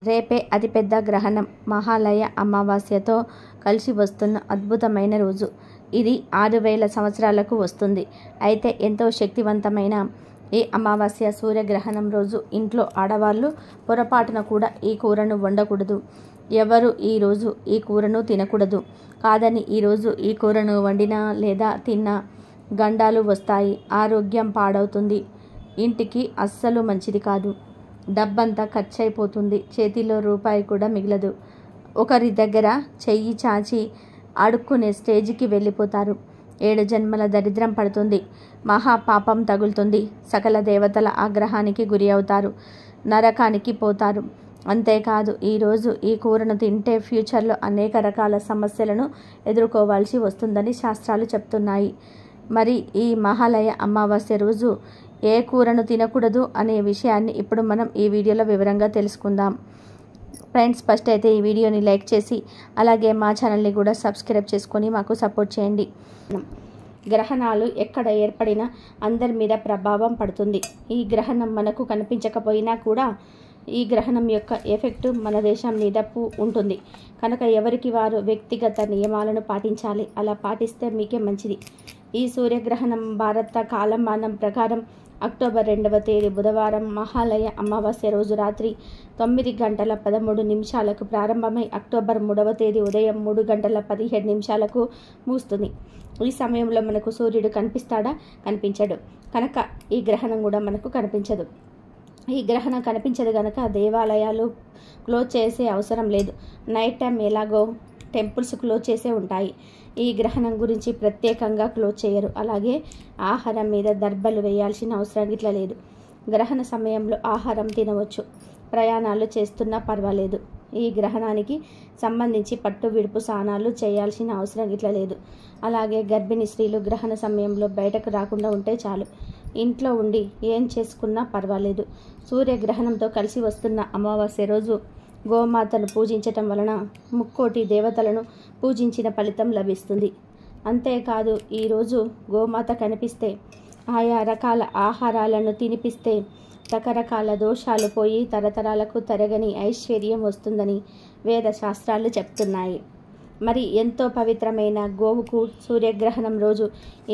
రేపే అతిపెద్ద గ్రహణం మహాలయ అమావాస్యతో కలిసి వస్తున్న అద్భుతమైన రోజు. ఇది 6000 సంవత్సరాలకు వస్తుంది. అయితే ఎంతో శక్తివంతమైన ఈ అమావాస్య సూర్యగ్రహణం రోజు ఇంట్లో ఆడవాళ్ళు పొరపాటున కూడా ఈ కూరను వండకూడదు. ఎవరు ఈరోజు ఈ కూరను తినకూడదు. కాదని ఈరోజు ఈ కూరను వండినా లేదా తిన్నా గండాలు వస్తాయి, ఆరోగ్యం పాడవుతుంది, ఇంటికి అస్సలు మంచిది కాదు. డబ్బంతా ఖర్చయిపోతుంది, చేతిలో రూపాయి కూడా మిగలదు. ఒకరి దగ్గర చెయ్యి చాచి అడుక్కునే స్టేజికి వెళ్ళిపోతారు. 7 జన్మల దరిద్రం పడుతుంది, మహాపాపం తగులుతుంది, సకల దేవతల ఆగ్రహానికి గురి అవుతారు, నరకానికి పోతారు. అంతేకాదు ఈరోజు ఈ కూరను తింటే ఫ్యూచర్లో అనేక రకాల సమస్యలను ఎదుర్కోవాల్సి వస్తుందని శాస్త్రాలు చెప్తున్నాయి. మరి ఈ మహాలయ అమావాస్య రోజు ఏ కూరను తినకూడదు అనే విషయాన్ని ఇప్పుడు మనం ఈ వీడియోలో వివరంగా తెలుసుకుందాం. ఫ్రెండ్స్, ఫస్ట్ అయితే ఈ వీడియోని లైక్ చేసి అలాగే మా ఛానల్ని కూడా సబ్స్క్రైబ్ చేసుకొని మాకు సపోర్ట్ చేయండి. గ్రహణాలు ఎక్కడ ఏర్పడినా అందరి మీద ప్రభావం పడుతుంది. ఈ గ్రహణం మనకు కనిపించకపోయినా కూడా ఈ గ్రహణం యొక్క ఎఫెక్ట్ మన దేశం మీద ఉంటుంది. కనుక ఎవరికి వారు వ్యక్తిగత నియమాలను పాటించాలి. అలా పాటిస్తే మీకే మంచిది. ఈ సూర్యగ్రహణం భారత కాలమానం ప్రకారం అక్టోబర్ 2వ తేదీ బుధవారం మహాలయ అమావాస్య రోజు రాత్రి 9:13 ప్రారంభమై అక్టోబర్ 3వ తేదీ ఉదయం 3:17 ముగుస్తుంది. ఈ సమయంలో మనకు సూర్యుడు కనిపిస్తాడా? కనిపించడు. కనుక ఈ గ్రహణం కూడా మనకు కనిపించదు. ఈ గ్రహణం కనిపించదు కనుక దేవాలయాలు క్లోజ్ చేసే అవసరం లేదు. నైట్ టైం ఎలాగో టెంపుల్స్ క్లోజ్ చేసే ఉంటాయి. ఈ గ్రహణం గురించి ప్రత్యేకంగా క్లోజ్ చేయరు. అలాగే ఆహారం మీద దర్బలు వేయాల్సిన అవసరం ఇట్లా లేదు. గ్రహణ సమయంలో ఆహారం తినవచ్చు, ప్రయాణాలు చేస్తున్నా పర్వాలేదు. ఈ గ్రహణానికి సంబంధించి పట్టు విడుపు స్నానాలు చేయాల్సిన అవసరం ఇట్లా లేదు. అలాగే గర్భిణీ స్త్రీలు గ్రహణ సమయంలో బయటకు రాకుండా ఉంటే చాలు. ఇంట్లో ఉండి ఏం చేసుకున్నా పర్వాలేదు. సూర్యగ్రహణంతో కలిసి వస్తున్న అమావాస్య రోజు గోమాతను పూజించటం వలన ముక్కోటి దేవతలను పూజించిన ఫలితం లభిస్తుంది. అంతేకాదు ఈరోజు గోమాత కనిపిస్తే ఆయా రకాల ఆహారాలను తినిపిస్తే రకరకాల దోషాలు పోయి తరతరాలకు తరగని ఐశ్వర్యం వస్తుందని వేద శాస్త్రాలు చెప్తున్నాయి. మరి ఎంతో పవిత్రమైన గోవుకు సూర్యగ్రహణం రోజు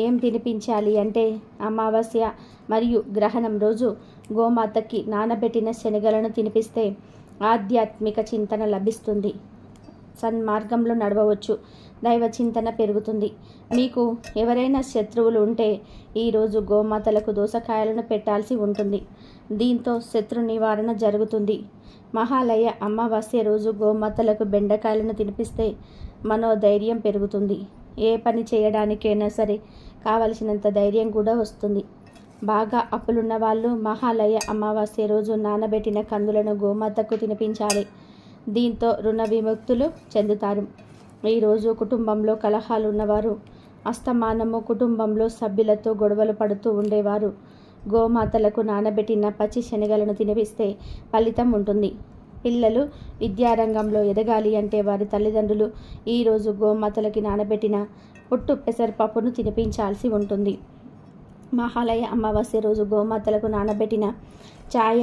ఏం తినిపించాలి అంటే అమావాస్య మరియు గ్రహణం రోజు గోమాతకి నానబెట్టిన శనగలను తినిపిస్తే ఆధ్యాత్మిక చింతన లభిస్తుంది, సన్మార్గంలో నడవవచ్చు, దైవ చింతన పెరుగుతుంది. మీకు ఎవరైనా శత్రువులు ఉంటే ఈరోజు గోమాతలకు దోసకాయలను పెట్టాల్సి ఉంటుంది. దీంతో శత్రు నివారణ జరుగుతుంది. మహాలయ అమావాస్య రోజు గోమాతలకు బెండకాయలను తినిపిస్తే మనోధైర్యం పెరుగుతుంది. ఏ పని చేయడానికైనా సరే కావలసినంత ధైర్యం కూడా వస్తుంది. బాగా అప్పులున్న వాళ్ళు మహాలయ అమావాస్య రోజు నానబెట్టిన కందులను గోమాతకు తినిపించాలి. దీంతో రుణ విముక్తులు చెందుతారు. ఈరోజు కుటుంబంలో కలహాలు ఉన్నవారు, అస్తమానము కుటుంబంలో సభ్యులతో గొడవలు పడుతూ ఉండేవారు గోమాతలకు నానబెట్టిన పచ్చి శనగలను తినిపిస్తే ఫలితం ఉంటుంది. పిల్లలు విద్యారంగంలో ఎదగాలి అంటే వారి తల్లిదండ్రులు ఈరోజు గోమాతలకి నానబెట్టిన పుట్టు పెసరపప్పును తినిపించాల్సి ఉంటుంది. మహాలయ అమావాస్య రోజు గోమాతలకు నానబెట్టిన ఛాయ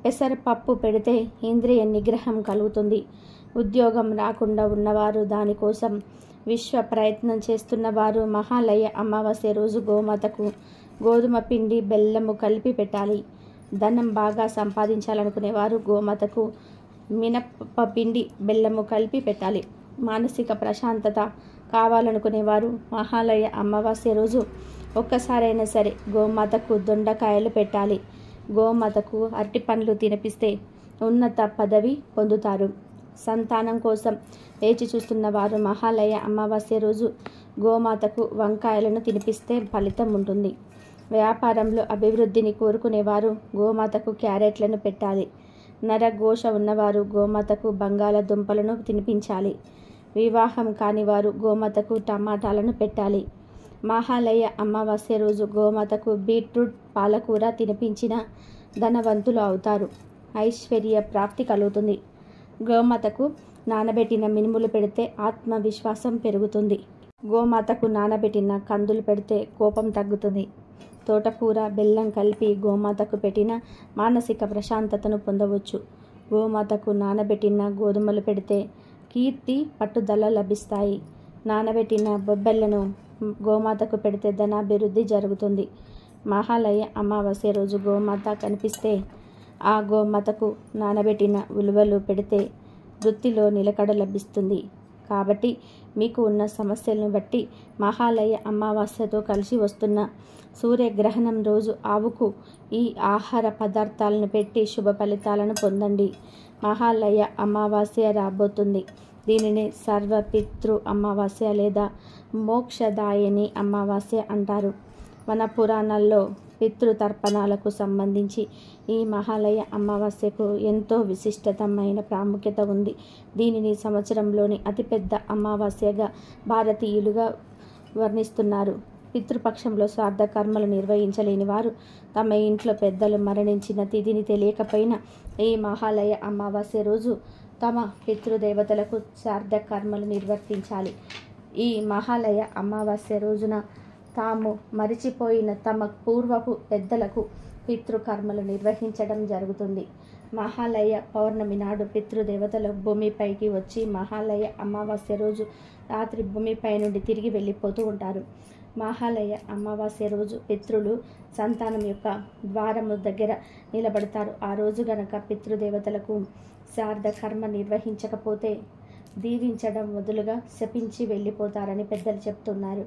పెసరపప్పు పెడితే ఇంద్రియ నిగ్రహం కలుగుతుంది. ఉద్యోగం రాకుండా ఉన్నవారు, దానికోసం విశ్వ ప్రయత్నం చేస్తున్నవారు మహాలయ అమావాస్య రోజు గోమాతకు గోధుమ పిండి బెల్లము కలిపి పెట్టాలి. ధనం బాగా సంపాదించాలనుకునేవారు గోమాతకు మినప పిండి బెల్లము కలిపి పెట్టాలి. మానసిక ప్రశాంతత కావాలనుకునేవారు మహాలయ అమావాస్య రోజు ఒక్కసారైనా సరే గోమాతకు దొండకాయలు పెట్టాలి. గోమాతకు అరటి పండ్లు తినిపిస్తే ఉన్నత పదవి పొందుతారు. సంతానం కోసం వేచి చూస్తున్న వారు మహాలయ అమావాస్య రోజు గోమాతకు వంకాయలను తినిపిస్తే ఫలితం ఉంటుంది. వ్యాపారంలో అభివృద్ధిని కోరుకునేవారు గోమాతకు క్యారెట్లను పెట్టాలి. నరఘోష ఉన్నవారు గోమాతకు బంగాళదుంపలను తినిపించాలి. వివాహం కాని వారు గోమాతకు టమాటాలను పెట్టాలి. మహాలయ అమావాస్య రోజు గోమాతకు బీట్రూట్, పాలకూర తినిపించిన ధనవంతులు అవుతారు, ఐశ్వర్య ప్రాప్తి కలుగుతుంది. గోమాతకు నానబెట్టిన మినుములు పెడితే ఆత్మవిశ్వాసం పెరుగుతుంది. గోమాతకు నానబెట్టిన కందులు పెడితే కోపం తగ్గుతుంది. తోటకూర, బెల్లం కలిపి గోమాతకు పెట్టిన మానసిక ప్రశాంతతను పొందవచ్చు. గోమాతకు నానబెట్టిన గోధుమలు పెడితే కీర్తి పట్టుదల లభిస్తాయి. నానబెట్టిన బొబ్బెలను గోమాతకు పెడితే ధనాభివృద్ధి జరుగుతుంది. మహాలయ అమావాస్య రోజు గోమాత కనిపిస్తే ఆ గోమాతకు నానబెట్టిన ఉలువలు పెడితే వృత్తిలో నిలకడ లభిస్తుంది. కాబట్టి మీకు ఉన్న సమస్యలను బట్టి మహాలయ అమావాస్యతో కలిసి వస్తున్న సూర్యగ్రహణం రోజు ఆవుకు ఈ ఆహార పదార్థాలను పెట్టి శుభ ఫలితాలను పొందండి. మహాలయ అమావాస్య రాబోతుంది. దీనిని సర్వపితృ అమావాస్య లేదా మోక్షదాయని అమావాస్య అంటారు. మన పురాణాల్లో పితృతర్పణాలకు సంబంధించి ఈ మహాలయ అమావాస్యకు ఎంతో విశిష్టతమైన ప్రాముఖ్యత ఉంది. దీనిని సంవత్సరంలోని అతిపెద్ద అమావాస్యగా భారతీయులుగా వర్ణిస్తున్నారు. పితృపక్షంలో శ్రాద్ధ కర్మలు నిర్వహించలేని వారు తమ ఇంట్లో పెద్దలు మరణించిన తిథిని తెలియకపోయినా ఈ మహాలయ అమావాస్య రోజు తమ పితృదేవతలకు శ్రాద్ధ కర్మలు నిర్వర్తించాలి. ఈ మహాలయ అమావాస్య రోజున తాము మరిచిపోయిన తమ పూర్వపు పెద్దలకు పితృకర్మలు నిర్వహించడం జరుగుతుంది. మహాలయ పౌర్ణమి నాడు పితృదేవతలు భూమిపైకి వచ్చి మహాలయ అమావాస్య రోజు రాత్రి భూమిపై నుండి తిరిగి వెళ్ళిపోతూ ఉంటారు. మహాలయ అమావాస్య రోజు పితృలు సంతానం యొక్క ద్వారము దగ్గర నిలబడతారు. ఆ రోజు గనక పితృదేవతలకు శ్రాద్ధ కర్మ నిర్వహించకపోతే దీవించడం మొదలుగా శపించి వెళ్ళిపోతారని పెద్దలు చెప్తున్నారు.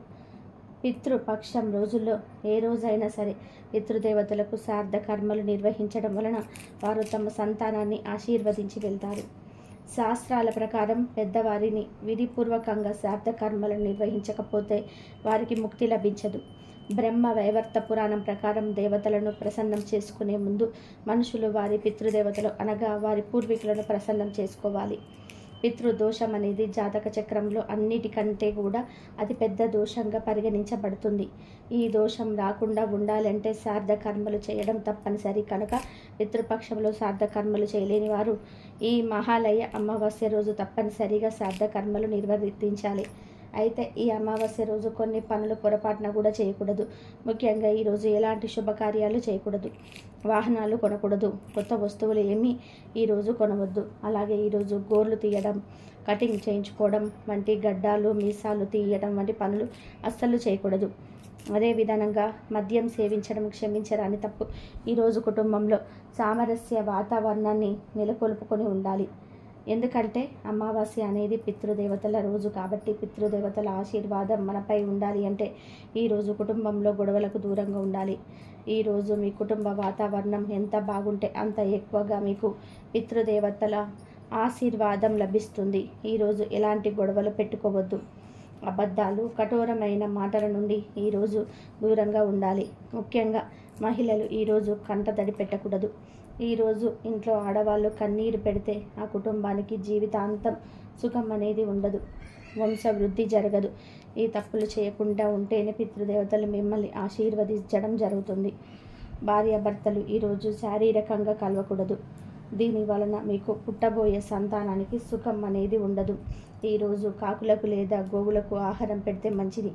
పితృపక్షం రోజుల్లో ఏ రోజైనా సరే పితృదేవతలకు శ్రాద్ధ కర్మలు నిర్వహించడం వలన వారు తమ సంతానాన్ని ఆశీర్వదించి వెళ్తారు. శాస్త్రాల ప్రకారం పెద్దవారిని విధిపూర్వకంగా శ్రాద్ధ కర్మలను నిర్వహించకపోతే వారికి ముక్తి లభించదు. బ్రహ్మ వైవర్త పురాణం ప్రకారం దేవతలను ప్రసన్నం చేసుకునే ముందు మనుషులు వారి పితృదేవతలు అనగా వారి పూర్వీకులను ప్రసన్నం చేసుకోవాలి. పితృదోషం అనేది జాతక చక్రంలో అన్నిటికంటే కూడా అతిపెద్ద దోషంగా పరిగణించబడుతుంది. ఈ దోషం రాకుండా ఉండాలంటే శ్రాద్ధ కర్మలు చేయడం తప్పనిసరి. కనుక పితృపక్షంలో శ్రాద్ధ కర్మలు చేయలేని వారు ఈ మహాలయ అమావాస్య రోజు తప్పనిసరిగా శ్రాద్ధ కర్మలు నిర్వర్తించాలి. అయితే ఈ అమావాస్య రోజు కొన్ని పనులు పొరపాటున కూడా చేయకూడదు. ముఖ్యంగా ఈరోజు ఎలాంటి శుభకార్యాలు చేయకూడదు. వాహనాలు కొనకూడదు. కొత్త వస్తువులు ఏమీ ఈరోజు కొనవద్దు. అలాగే ఈరోజు గోర్లు తీయడం, కటింగ్ చేయించుకోవడం వంటి గడ్డాలు మీసాలు తీయడం వంటి పనులు అస్సలు చేయకూడదు. అదే విధానంగా మద్యం సేవించడం క్షమించరాని తప్పు. ఈరోజు కుటుంబంలో సామరస్య వాతావరణాన్ని నెలకొల్పుకొని ఉండాలి. ఎందుకంటే అమావాస్య అనేది పితృదేవతల రోజు కాబట్టి పితృదేవతల ఆశీర్వాదం మనపై ఉండాలి అంటే ఈరోజు కుటుంబంలో గొడవలకు దూరంగా ఉండాలి. ఈరోజు మీ కుటుంబ వాతావరణం ఎంత బాగుంటే అంత ఎక్కువగా మీకు పితృదేవతల ఆశీర్వాదం లభిస్తుంది. ఈరోజు ఎలాంటి గొడవలు పెట్టుకోవద్దు. అబద్ధాలు, కఠోరమైన మాటల నుండి ఈరోజు దూరంగా ఉండాలి. ముఖ్యంగా మహిళలు ఈరోజు కంటతడి పెట్టకూడదు. ఈరోజు ఇంట్లో ఆడవాళ్ళు కన్నీరు పెడితే ఆ కుటుంబానికి జీవితాంతం సుఖం అనేది ఉండదు, వంశవృద్ధి జరగదు. ఈ తప్పులు చేయకుండా ఉంటేనే పితృదేవతలు మిమ్మల్ని ఆశీర్వదించడం జరుగుతుంది. భార్యాభర్తలు ఈరోజు శారీరకంగా కలవకూడదు. దీని వలన మీకు పుట్టబోయే సంతానానికి సుఖం అనేది ఉండదు. ఈరోజు కాకులకు లేదా గోవులకు ఆహారం పెడితే మంచిది.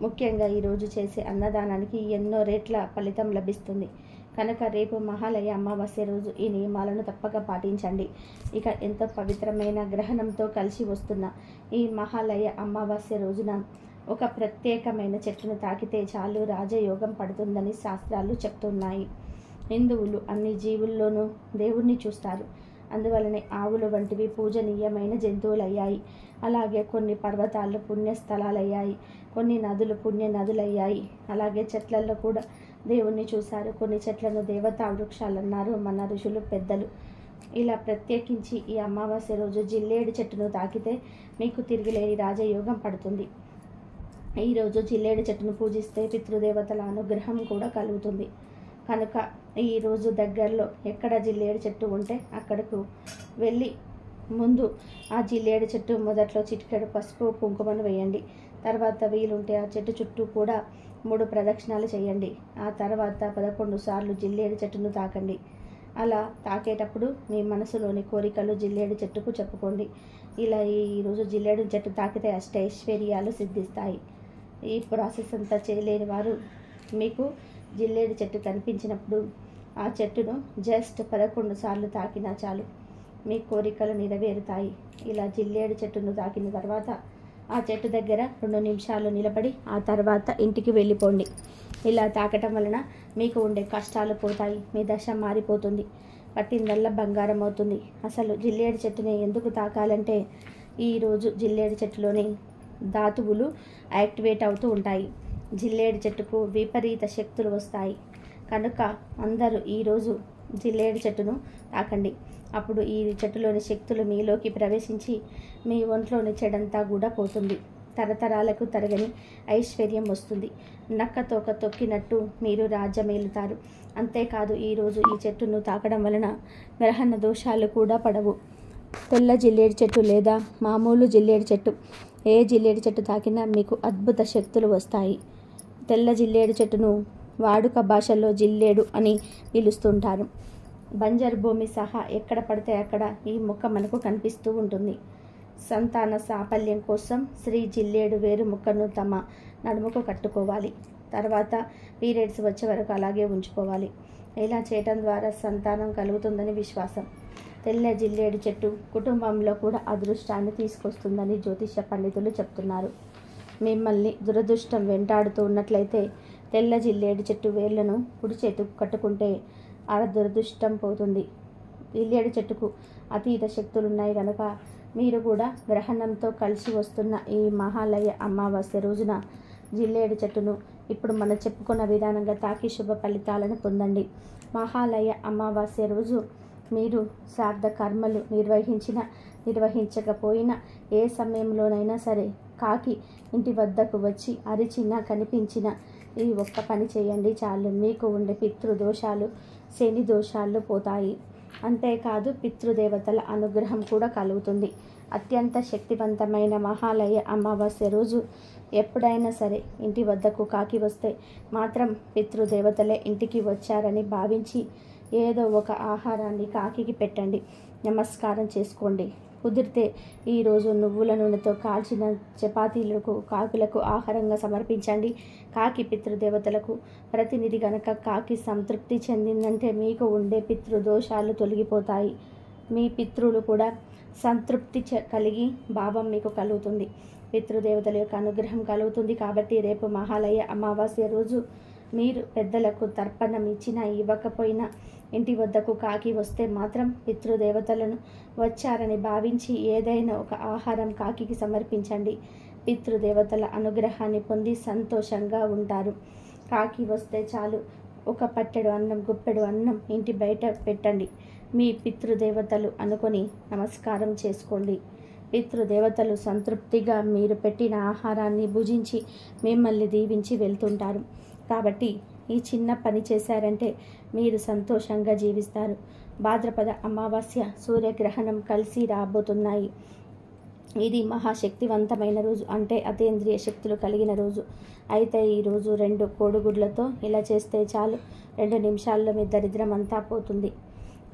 ముఖ్యంగా ఈరోజు చేసే అన్నదానానికి ఎన్నో రెట్ల ఫలితం లభిస్తుంది. కనుక రేపు మహాలయ అమావాస్య రోజు ఈ నియమాలను తప్పక పాటించండి. ఇక ఎంతో పవిత్రమైన గ్రహణంతో కలిసి వస్తున్న ఈ మహాలయ అమావాస్య రోజున ఒక ప్రత్యేకమైన చెట్టును తాకితే చాలు రాజయోగం పడుతుందని శాస్త్రాలు చెప్తున్నాయి. హిందువులు అన్ని జీవుల్లోనూ దేవుణ్ణి చూస్తారు. అందువలనే ఆవులు వంటివి పూజనీయమైన జంతువులయ్యాయి. అలాగే కొన్ని పర్వతాలు పుణ్యస్థలాలయ్యాయి, కొన్ని నదులు పుణ్య నదులయ్యాయి. అలాగే చెట్లలో కూడా దేవుణ్ణి చూశారు. కొన్ని చెట్లను దేవతా వృక్షాలన్నారు మన ఋషులు పెద్దలు. ఇలా ప్రత్యేకించి ఈ అమావాస్య రోజు జిల్లేడు చెట్టును తాకితే మీకు తిరిగిలేని రాజయోగం పడుతుంది. ఈరోజు జిల్లేడు చెట్టును పూజిస్తే పితృదేవతల అనుగ్రహం కూడా కలుగుతుంది. కనుక ఈరోజు దగ్గరలో ఎక్కడ జిల్లేడు చెట్టు ఉంటే అక్కడకు వెళ్ళి ముందు ఆ జిల్లేడు చెట్టు మొదట్లో చిటికెడు పసుపు కుంకుమను వేయండి. తర్వాత వీలుంటే ఆ చెట్టు చుట్టూ కూడా 3 ప్రదక్షిణాలు చేయండి. ఆ తర్వాత 11 సార్లు జిల్లేడు చెట్టును తాకండి. అలా తాకేటప్పుడు మీ మనసులోని కోరికలు జిల్లేడు చెట్టుకు చెప్పుకోండి. ఇలా ఈరోజు జిల్లేడు చెట్టు తాకితే అష్టైశ్వర్యాలు సిద్ధిస్తాయి. ఈ ప్రాసెస్ అంతా చేయలేని వారు మీకు జిల్లేడు చెట్టు కనిపించినప్పుడు ఆ చెట్టును జస్ట్ 11 సార్లు తాకినా చాలు. మీ కోరికలు నెరవేరుతాయి. ఇలా జిల్లేడు చెట్టును తాకిన తర్వాత ఆ చెట్టు దగ్గర 2 నిమిషాలు నిలబడి ఆ తర్వాత ఇంటికి వెళ్ళిపోండి. ఇలా తాకటం వలన మీకు ఉండే కష్టాలు పోతాయి. మీ దశ మారిపోతుంది. పట్టిందల్లా బంగారం అవుతుంది. అసలు జిల్లేడు చెట్టుని ఎందుకు తాకాలంటే ఈరోజు జిల్లేడు చెట్టులోని ధాతువులు యాక్టివేట్ అవుతూ ఉంటాయి. జిల్లేడు చెట్టుకు విపరీత శక్తులు వస్తాయి. కనుక అందరూ ఈరోజు జిల్లేడు చెట్టును తాకండి. అప్పుడు ఈ చెట్టులోని శక్తులు మీలోకి ప్రవేశించి మీ ఒంట్లోని చెడంతా కూడా పోతుంది. తరతరాలకు తరగని ఐశ్వర్యం వస్తుంది. నక్క తోక తొక్కినట్టు మీరు రాజ్యమేలుతారు. అంతేకాదు ఈరోజు ఈ చెట్టును తాకడం వలన గ్రహణ దోషాలు కూడా పడవు. తెల్ల జిల్లేడు చెట్టు లేదా మామూలు జిల్లేడు చెట్టు, ఏ జిల్లేడు చెట్టు తాకినా మీకు అద్భుత శక్తులు వస్తాయి. తెల్ల జిల్లేడు చెట్టును వాడుక భాషలో జిల్లేడు అని పిలుస్తుంటారు. బంజరు భూమి సహా ఎక్కడ పడితే అక్కడ ఈ మొక్క మనకు కనిపిస్తూ ఉంటుంది. సంతాన సాఫల్యం కోసం శ్రీ జిల్లేడు వేరు మొక్కను తమ నడుముకు కట్టుకోవాలి. తర్వాత పీరియడ్స్ వచ్చే వరకు అలాగే ఉంచుకోవాలి. ఇలా చేయటం ద్వారా సంతానం కలుగుతుందని విశ్వాసం. తెల్ల జిల్లేడు చెట్టు కుటుంబంలో కూడా అదృష్టాన్ని తీసుకొస్తుందని జ్యోతిష పండితులు చెప్తున్నారు. మిమ్మల్ని దురదృష్టం వెంటాడుతూ ఉన్నట్లయితే తెల్ల జిల్లేడు చెట్టు వేర్లను కుడి చేతుకు కట్టుకుంటే ఆ దురదృష్టం పోతుంది. జిల్లేడు చెట్టుకు అతీత శక్తులున్నాయి కనుక మీరు కూడా గ్రహణంతో కలిసి వస్తున్న ఈ మహాలయ అమావాస్య రోజున జిల్లేడు చెట్టును ఇప్పుడు మనం చెప్పుకున్న విధానంగా తాకి శుభ ఫలితాలను పొందండి. మహాలయ అమావాస్య రోజు మీరు శ్రాద్ధ కర్మలు నిర్వహించకపోయినా ఏ సమయంలోనైనా సరే కాకి ఇంటి వద్దకు వచ్చి అరిచినా కనిపించిన ఈ ఒక్క పని చేయండి చాలు. మీకు ఉండే పితృదోషాలు శని దోషాలు పోతాయి. అంతేకాదు పితృదేవతల అనుగ్రహం కూడా కలుగుతుంది. అత్యంత శక్తివంతమైన మహాలయ అమావాస్య రోజు ఎప్పుడైనా సరే ఇంటి వద్దకు కాకి వస్తే మాత్రం పితృదేవతలే ఇంటికి వచ్చారని భావించి ఏదో ఒక ఆహారాన్ని కాకికి పెట్టండి. నమస్కారం చేసుకోండి. కుదిరితే ఈరోజు నువ్వుల నూనెతో కాల్చిన చపాతీలకు కాకులకు ఆహారంగా సమర్పించండి. కాకి పితృదేవతలకు ప్రతినిధి గనక కాకి సంతృప్తి చెందిందంటే మీకు ఉండే పితృదోషాలు తొలగిపోతాయి. మీ పితృలు కూడా సంతృప్తి కలిగి భావం మీకు కలుగుతుంది. పితృదేవతల యొక్క అనుగ్రహం కలుగుతుంది. కాబట్టి రేపు మహాలయ అమావాస్య రోజు మీరు పెద్దలకు తర్పణం ఇచ్చినా ఇవ్వకపోయినా ఇంటి వద్దకు కాకి వస్తే మాత్రం పితృదేవతలను వచ్చారని భావించి ఏదైనా ఒక ఆహారం కాకికి సమర్పించండి. పితృదేవతల అనుగ్రహాన్ని పొంది సంతోషంగా ఉంటారు. కాకి వస్తే చాలు ఒక పట్టెడు అన్నం గుప్పెడు అన్నం ఇంటి బయట పెట్టండి. మీ పితృదేవతలు అనుకొని నమస్కారం చేసుకోండి. పితృదేవతలు సంతృప్తిగా మీరు పెట్టిన ఆహారాన్ని భుజించి మిమ్మల్ని దీవించి వెళ్తుంటారు. కాబట్టి ఈ చిన్న పని చేశారంటే మీరు సంతోషంగా జీవిస్తారు. భాద్రపద అమావాస్య సూర్యగ్రహణం కలిసి రాబోతున్నాయి. ఇది మహాశక్తివంతమైన రోజు, అంటే అతీంద్రియ శక్తులు కలిగిన రోజు. అయితే ఈరోజు 2 కోడిగుడ్లతో ఇలా చేస్తే చాలు 2 నిమిషాల్లో మీ దరిద్రం అంతా పోతుంది.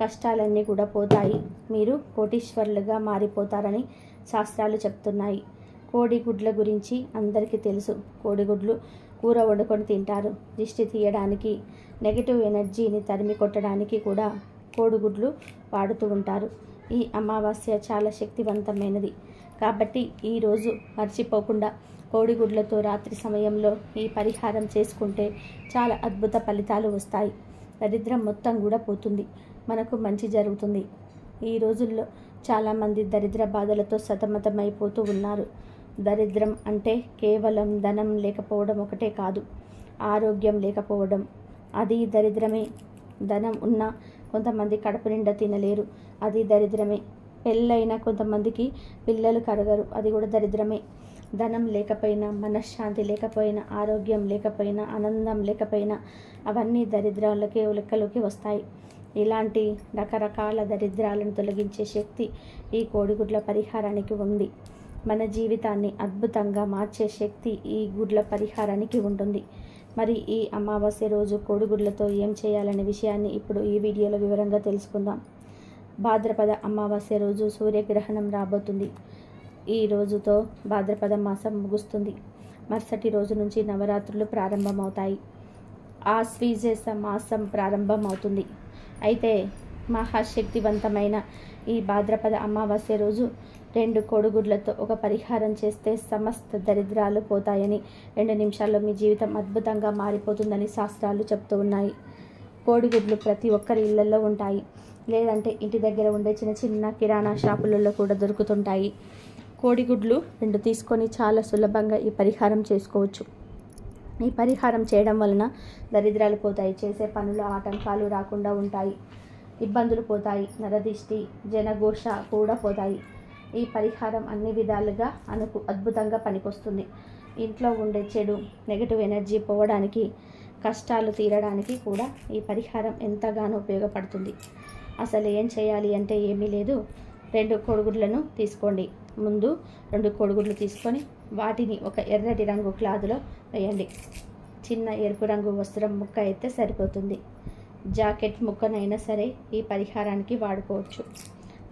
కష్టాలన్నీ కూడా పోతాయి. మీరు కోటీశ్వరులుగా మారిపోతారని శాస్త్రాలు చెప్తున్నాయి. కోడిగుడ్ల గురించి అందరికీ తెలుసు. కోడిగుడ్లు కూర వండుకొని తింటారు. దిష్టి తీయడానికి, నెగిటివ్ ఎనర్జీని తరిమి కొట్టడానికి కూడా కోడిగుడ్లు వాడుతూ ఉంటారు. ఈ అమావాస్య చాలా శక్తివంతమైనది. కాబట్టి ఈరోజు మర్చిపోకుండా కోడిగుడ్లతో రాత్రి సమయంలో ఈ పరిహారం చేసుకుంటే చాలా అద్భుత ఫలితాలు వస్తాయి. దరిద్రం మొత్తం కూడా పోతుంది. మనకు మంచి జరుగుతుంది. ఈ రోజుల్లో చాలామంది దరిద్ర బాధలతో సతమతమైపోతూ ఉన్నారు. దరిద్రం అంటే కేవలం ధనం లేకపోవడం ఒకటే కాదు, ఆరోగ్యం లేకపోవడం అది దరిద్రమే. ధనం ఉన్నా కొంతమంది కడుపు నిండా తినలేరు, అది దరిద్రమే. పెళ్ళైన కొంతమందికి పిల్లలు కరగరు, అది కూడా దరిద్రమే. ధనం లేకపోయినా, మనశ్శాంతి లేకపోయినా, ఆరోగ్యం లేకపోయినా, ఆనందం లేకపోయినా అవన్నీ దరిద్రాలకే లెక్కలోకి వస్తాయి. ఇలాంటి రకరకాల దరిద్రాలను తొలగించే శక్తి ఈ కోడిగుడ్ల పరిహారానికి ఉంది. మన జీవితాన్ని అద్భుతంగా మార్చే శక్తి ఈ గుడ్ల పరిహారానికి ఉంటుంది. మరి ఈ అమావాస్య రోజు కోడిగుడ్లతో ఏం చేయాలనే విషయాన్ని ఇప్పుడు ఈ వీడియోలో వివరంగా తెలుసుకుందాం. భాద్రపద అమావాస్య రోజు సూర్యగ్రహణం రాబోతుంది. ఈ రోజుతో భాద్రపద మాసం ముగుస్తుంది. మరుసటి రోజు నుంచి నవరాత్రులు ప్రారంభమవుతాయి. ఆశ్వీజ మాసం ప్రారంభం అవుతుంది. అయితే మహాశక్తివంతమైన ఈ భాద్రపద అమావాస్య రోజు 2 కోడిగుడ్లతో ఒక పరిహారం చేస్తే సమస్త దరిద్రాలు పోతాయని, 2 నిమిషాల్లో మీ జీవితం అద్భుతంగా మారిపోతుందని శాస్త్రాలు చెప్తూ ఉన్నాయి. కోడిగుడ్లు ప్రతి ఒక్కరి ఇళ్లలో ఉంటాయి, లేదంటే ఇంటి దగ్గర ఉండే చిన్న చిన్న కిరాణా షాపులలో కూడా దొరుకుతుంటాయి. కోడిగుడ్లు 2 తీసుకొని చాలా సులభంగా ఈ పరిహారం చేసుకోవచ్చు. ఈ పరిహారం చేయడం వలన దరిద్రాలు పోతాయి, చేసే పనులు ఆటంకాలు రాకుండా ఉంటాయి, ఇబ్బందులు పోతాయి, నరదిష్టి జనఘోష కూడా పోతాయి. ఈ పరిహారం అన్ని విధాలుగా అద్భుతంగా పనికొస్తుంది. ఇంట్లో ఉండే చెడు నెగటివ్ ఎనర్జీ పోవడానికి, కష్టాలు తీరడానికి కూడా ఈ పరిహారం ఎంతగానో ఉపయోగపడుతుంది. అసలు ఏం చేయాలి అంటే ఏమీ లేదు. 2 కోడిగుడ్లను తీసుకోండి. ముందు 2 కోడిగుడ్లు తీసుకొని వాటిని ఒక ఎర్రటి రంగు క్లాత్లో వేయండి. చిన్న ఎరుపు రంగు వస్త్రం ముక్క అయితే సరిపోతుంది. జాకెట్ ముక్కనైనా సరే ఈ పరిహారానికి వాడుకోవచ్చు.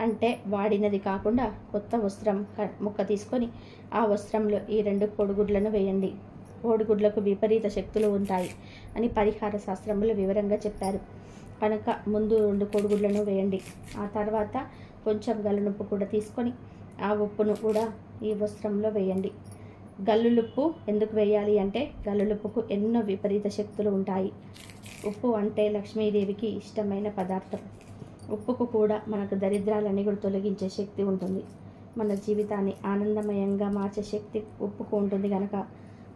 అంటే వాడినది కాకుండా కొత్త వస్త్రం ముక్క తీసుకొని ఆ వస్త్రంలో ఈ 2 కోడిగుడ్లను వేయండి. కోడిగుడ్లకు విపరీత శక్తులు ఉంటాయి అని పరిహార శాస్త్రంలో వివరంగా చెప్పారు. కనుక ముందు 2 కోడిగుడ్లను వేయండి. ఆ తర్వాత కొంచెం గల్లునుప్పు కూడా తీసుకొని ఆ ఉప్పును కూడా ఈ వస్త్రంలో వేయండి. గల్లులుప్పు ఎందుకు వేయాలి అంటే గల్లులుప్పుకు ఎన్నో విపరీత శక్తులు ఉంటాయి. ఉప్పు అంటే లక్ష్మీదేవికి ఇష్టమైన పదార్థం. ఉప్పుకు కూడా మనకు దరిద్రాలన్నీ కూడా తొలగించే శక్తి ఉంటుంది. మన జీవితాన్ని ఆనందమయంగా మార్చే శక్తి ఉప్పుకు ఉంటుంది కనుక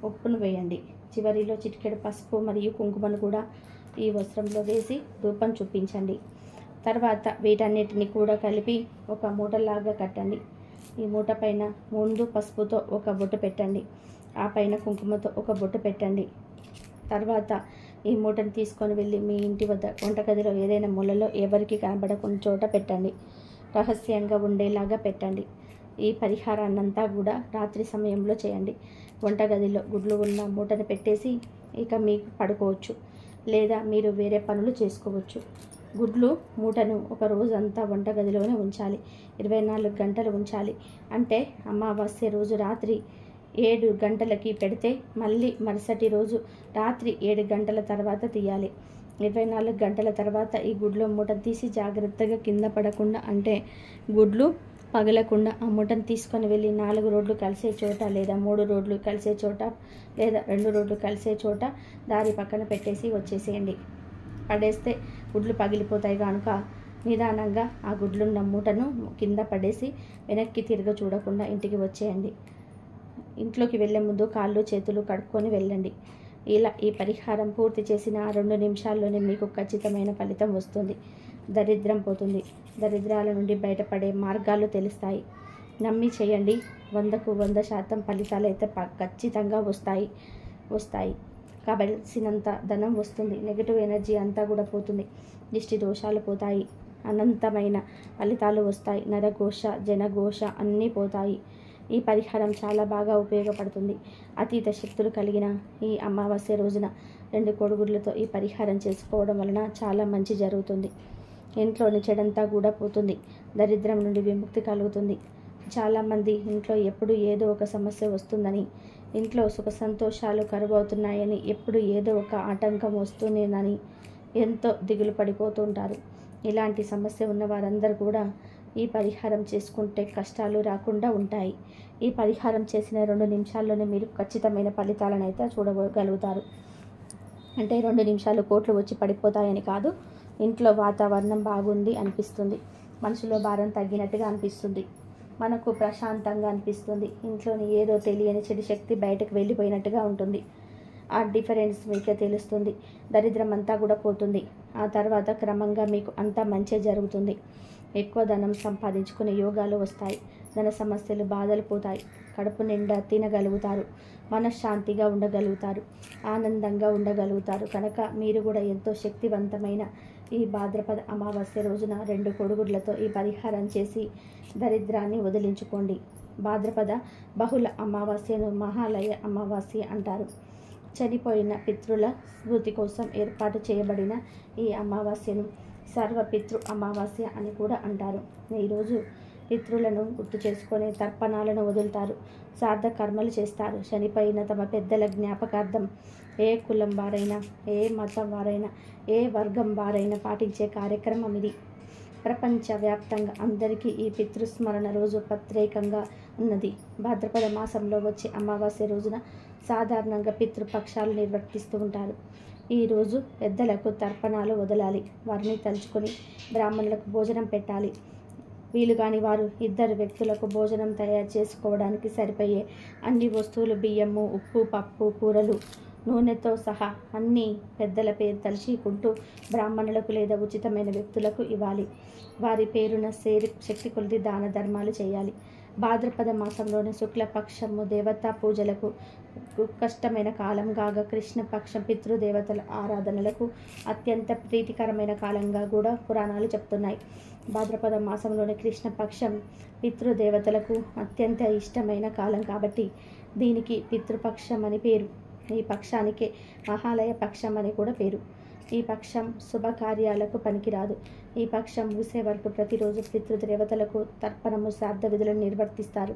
ఉప్పును వేయండి. చివరిలో చిటికెడు పసుపు మరియు కుంకుమను కూడా ఈ వస్త్రంలో వేసి ధూపం చూపించండి. తర్వాత వీటన్నిటిని కూడా కలిపి ఒక మూటలాగా కట్టండి. ఈ మూట పైన ముందు పసుపుతో ఒక బొట్టు పెట్టండి, ఆ పైన కుంకుమతో ఒక బొట్టు పెట్టండి. తర్వాత ఈ మూటను తీసుకొని వెళ్ళి మీ ఇంటి వద్ద వంటగదిలో ఏదైనా మూలలో ఎవరికి కనబడకుండా చోట పెట్టండి. రహస్యంగా ఉండేలాగా పెట్టండి. ఈ పరిహారాన్నంతా కూడా రాత్రి సమయంలో చేయండి. వంటగదిలో గుడ్లు ఉన్న మూటను పెట్టేసి ఇక మీకు పడుకోవచ్చు, లేదా మీరు వేరే పనులు చేసుకోవచ్చు. గుడ్లు మూటను ఒక రోజంతా వంటగదిలోనే ఉంచాలి. 24 గంటలు ఉంచాలి. అంటే అమావాస్య రోజు రాత్రి 7 గంటలకి పెడితే మళ్ళీ మరుసటి రోజు రాత్రి 7 గంటల తర్వాత తీయాలి. 24 గంటల తర్వాత ఈ గుడ్లో మూటను తీసి జాగ్రత్తగా కింద పడకుండా, అంటే గుడ్లు పగలకుండా ఆ మూటను తీసుకొని వెళ్ళి 4 రోడ్లు కలిసే చోట, లేదా 3 రోడ్లు కలిసే చోట, లేదా 2 రోడ్లు కలిసే చోట దారి పక్కన పెట్టేసి వచ్చేసేయండి. పడేస్తే గుడ్లు పగిలిపోతాయి కనుక నిదానంగా ఆ గుడ్లున్న మూటను కింద పడేసి వెనక్కి తిరగ చూడకుండా ఇంటికి వచ్చేయండి. ఇంట్లోకి వెళ్ళే ముందు కాళ్ళు చేతులు కడుక్కొని వెళ్ళండి. ఇలా ఈ పరిహారం పూర్తి చేసిన 2 నిమిషాల్లోనే మీకు ఖచ్చితమైన ఫలితం వస్తుంది. దరిద్రం పోతుంది. దరిద్రాల నుండి బయటపడే మార్గాలు తెలుస్తాయి. నమ్మి చేయండి. 100కు 100% ఫలితాలు అయితే ఖచ్చితంగా వస్తాయి. కావలసినంత ధనం వస్తుంది. నెగిటివ్ ఎనర్జీ అంతా కూడా పోతుంది. దిష్టి దోషాలు పోతాయి. అనంతమైన ఫలితాలు వస్తాయి. నరఘోష జనఘోష అన్నీ పోతాయి. ఈ పరిహారం చాలా బాగా ఉపయోగపడుతుంది. అతీత శక్తులు కలిగిన ఈ అమావాస్య రోజున 2 కోడిగుడ్లతో ఈ పరిహారం చేసుకోవడం వలన చాలా మంచి జరుగుతుంది. ఇంట్లోని చెడంతా కూడా పోతుంది. దరిద్రం నుండి విముక్తి కలుగుతుంది. చాలామంది ఇంట్లో ఎప్పుడు ఏదో ఒక సమస్య వస్తుందని, ఇంట్లో సుఖ సంతోషాలు కరువవుతున్నాయని, ఎప్పుడు ఏదో ఒక ఆటంకం వస్తుందని ఎంతో దిగులు పడిపోతుంటారు. ఇలాంటి సమస్య ఉన్న వారందరూ కూడా ఈ పరిహారం చేసుకుంటే కష్టాలు రాకుండా ఉంటాయి. ఈ పరిహారం చేసిన 2 నిమిషాల్లోనే మీరు ఖచ్చితమైన ఫలితాలను అయితే చూడగలుగుతారు. అంటే 2 నిమిషాలు కోట్లు వచ్చి పడిపోతాయని కాదు. ఇంట్లో వాతావరణం బాగుంది అనిపిస్తుంది. మనసులో భారం తగ్గినట్టుగా అనిపిస్తుంది. మనకు ప్రశాంతంగా అనిపిస్తుంది. ఇంట్లోని ఏదో తెలియని చెడు శక్తి బయటకు వెళ్ళిపోయినట్టుగా ఉంటుంది. ఆ డిఫరెన్స్ మీకే తెలుస్తుంది. దరిద్రం అంతా కూడా పోతుంది. ఆ తర్వాత క్రమంగా మీకు అంతా మంచి జరుగుతుంది. ఎక్కువ ధనం సంపాదించుకునే యోగాలు వస్తాయి. ధన సమస్యలు బాధలు పోతాయి. కడుపు నిండా తినగలుగుతారు. మనశ్శాంతిగా ఉండగలుగుతారు. ఆనందంగా ఉండగలుగుతారు. కనుక మీరు కూడా ఎంతో శక్తివంతమైన ఈ భాద్రపద అమావాస్య రోజున 2 కోడిగుడ్లతో ఈ పరిహారం చేసి దరిద్రాన్ని వదిలించుకోండి. భాద్రపద బహుళ అమావాస్యను మహాలయ అమావాస్య అంటారు. చనిపోయిన పితృల స్మృతి కోసం ఏర్పాటు చేయబడిన ఈ అమావాస్యను సర్వపితృ అమావాస్య అని కూడా అంటారు. ఈరోజు పితృలను గుర్తు చేసుకొని తర్పణాలను వదులుతారు. శ్రాద్ధ కర్మలు చేస్తారు. చనిపోయిన తమ పెద్దల జ్ఞాపకార్థం ఏ కులం వారైనా, ఏ మతం వారైనా, ఏ వర్గం వారైనా పాటించే కార్యక్రమం ఇది. ప్రపంచవ్యాప్తంగా అందరికీ ఈ పితృస్మరణ రోజు ప్రత్యేకంగా ఉన్నది. భాద్రపద మాసంలో వచ్చే అమావాస్య రోజున సాధారణంగా పితృపక్షాలు నిర్వర్తిస్తూ ఉంటారు. ఈరోజు పెద్దలకు తర్పణాలు వదలాలి, వారిని తలుచుకొని బ్రాహ్మణులకు భోజనం పెట్టాలి. వీలుగాని వారు 2 వ్యక్తులకు భోజనం తయారు చేసుకోవడానికి సరిపోయే అన్ని వస్తువులు, బియ్యము, ఉప్పు, పప్పు, కూరలు, నూనెతో సహా అన్ని పెద్దల పేరు తలుచుకుంటూ బ్రాహ్మణులకు లేదా ఉచితమైన వ్యక్తులకు ఇవ్వాలి. వారి పేరున శక్తి కొలది దాన ధర్మాలు చేయాలి. భాద్రపద మాసంలోని శుక్లపక్షము దేవతా పూజలకు కష్టమైన కాలం కాగా కృష్ణపక్షం పితృదేవతల ఆరాధనలకు అత్యంత ప్రీతికరమైన కాలంగా కూడా పురాణాలు చెప్తున్నాయి. భాద్రపద మాసంలోని కృష్ణపక్షం పితృదేవతలకు అత్యంత ఇష్టమైన కాలం కాబట్టి దీనికి పితృపక్షం అని పేరు. ఈ పక్షానికే మహాలయ పక్షం అని కూడా పేరు. ఈ పక్షం శుభకార్యాలకు పనికిరాదు. ఈ పక్షం ముగిసే వరకు ప్రతిరోజు పితృదేవతలకు తర్పణము, శ్రాద్ధ విధులను నిర్వర్తిస్తారు.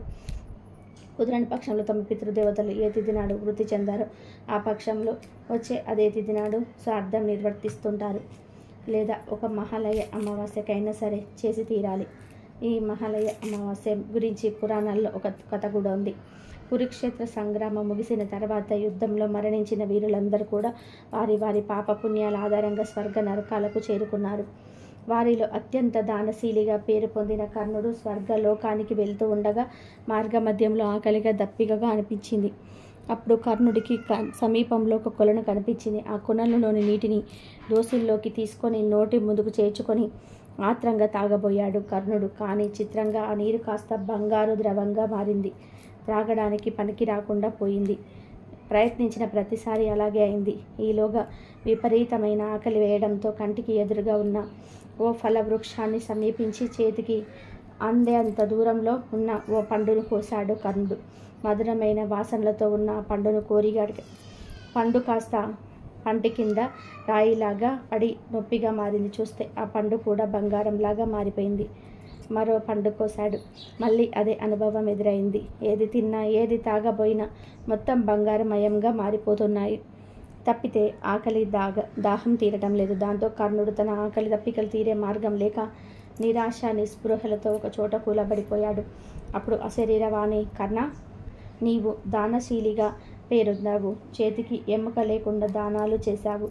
కుదరని పక్షంలో తమ పితృదేవతలు ఏ తిథి నాడు వృత్తి చెందారో ఆ పక్షంలో వచ్చే అదే తిథి నాడు శ్రాద్ధం నిర్వర్తిస్తుంటారు. లేదా ఒక మహాలయ అమావాస్యకైనా సరే చేసి తీరాలి. ఈ మహాలయ అమావాస్య గురించి పురాణాల్లో ఒక కథ కూడా ఉంది. కురుక్షేత్ర సంగ్రామం ముగిసిన తర్వాత యుద్ధంలో మరణించిన వీరులందరూ కూడా వారి వారి పాపపుణ్యాల ఆధారంగా స్వర్గ నరకాలకు చేరుకున్నారు. వారిలో అత్యంత దానశీలిగా పేరు పొందిన కర్ణుడు స్వర్గలోకానికి వెళ్తూ ఉండగా మార్గమధ్యంలో ఆకలిగా దప్పికగా అనిపించింది. అప్పుడు కర్ణుడికి సమీపంలో ఒక కొలను కనిపించింది. ఆ కొలనులోని నీటిని దోసిల్లోకి తీసుకొని నోటి ముందుకు చేర్చుకొని ఆత్రంగా తాగబోయాడు కర్ణుడు. కానీ చిత్రంగా ఆ నీరు కాస్త బంగారు ద్రవంగా మారింది. త్రాగడానికి పనికి రాకుండా పోయింది. ప్రయత్నించిన ప్రతిసారి అలాగే అయింది. ఈలోగా విపరీతమైన ఆకలి వేయడంతో కంటికి ఎదురుగా ఉన్న ఓ ఫల వృక్షాన్ని సమీపించి చేతికి అందేంత దూరంలో ఉన్న ఓ పండును కోసాడు కర్ణుడు. మధురమైన వాసనలతో ఉన్న ఆ పండును కోరిగాడు. పండు కాస్త పంటి కింద రాయిలాగా పడి నొప్పిగా మారింది. చూస్తే ఆ పండు కూడా బంగారంలాగా మారిపోయింది. మరో పండు కోసాడు. మళ్ళీ అదే అనుభవం ఎదురైంది. ఏది తిన్నా, ఏది తాగబోయినా మొత్తం బంగారమయంగా మారిపోతున్నాయి. తప్పితే ఆకలి దాహం తీరటం లేదు. దాంతో కర్ణుడు తన ఆకలి దప్పికలు తీరే మార్గం లేక నిరాశ నిస్పృహలతో ఒక చోట కూలబడిపోయాడు. అప్పుడు అశరీరవాణి, కర్ణ, నీవు దానశీలిగా పేరొందావు, చేతికి ఎముక లేకుండా దానాలు చేశావు.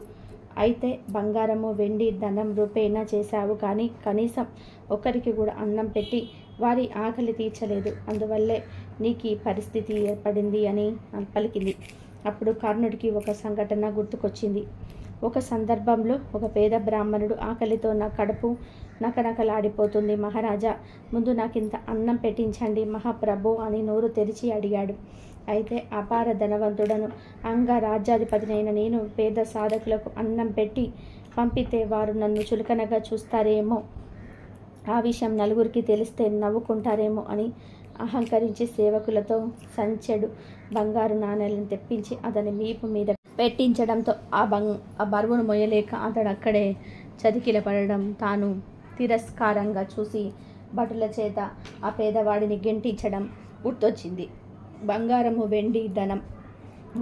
అయితే బంగారము, వెండి, ధనం రూపేణా చేశావు, కానీ కనీసం ఒకరికి కూడా అన్నం పెట్టి వారి ఆకలి తీర్చలేదు. అందువల్లే నీకు ఈ పరిస్థితి ఏర్పడింది అని పలికింది. అప్పుడు కర్ణుడికి ఒక సంఘటన గుర్తుకొచ్చింది. ఒక సందర్భంలో ఒక పేద బ్రాహ్మణుడు ఆకలితో నా కడుపు నకనకలాడిపోతుంది మహారాజా, ముందు నాకింత అన్నం పెట్టించండి మహాప్రభు అని నోరు తెరిచి అడిగాడు. అయితే అపార ధనవంతుడను అంగరాజ్యాధిపతినైన నేను పేద సాధకులకు అన్నం పెట్టి పంపితే వారు నన్ను చులకనగా చూస్తారేమో, ఆ విషయం నలుగురికి తెలిస్తే నవ్వుకుంటారేమో అని అహంకరించి సేవకులతో సంచెడు బంగారు నాణేలను తెప్పించి అతని వీపు మీద పెట్టించడంతో ఆ బరువును మొయ్యలేక అతడు అక్కడే చతికిలపడడం తాను తిరస్కారంగా చూసి భటుల చేత ఆ పేదవాడిని గెంటించడం గుర్తొచ్చింది. బంగారము, వెండి, ధనం,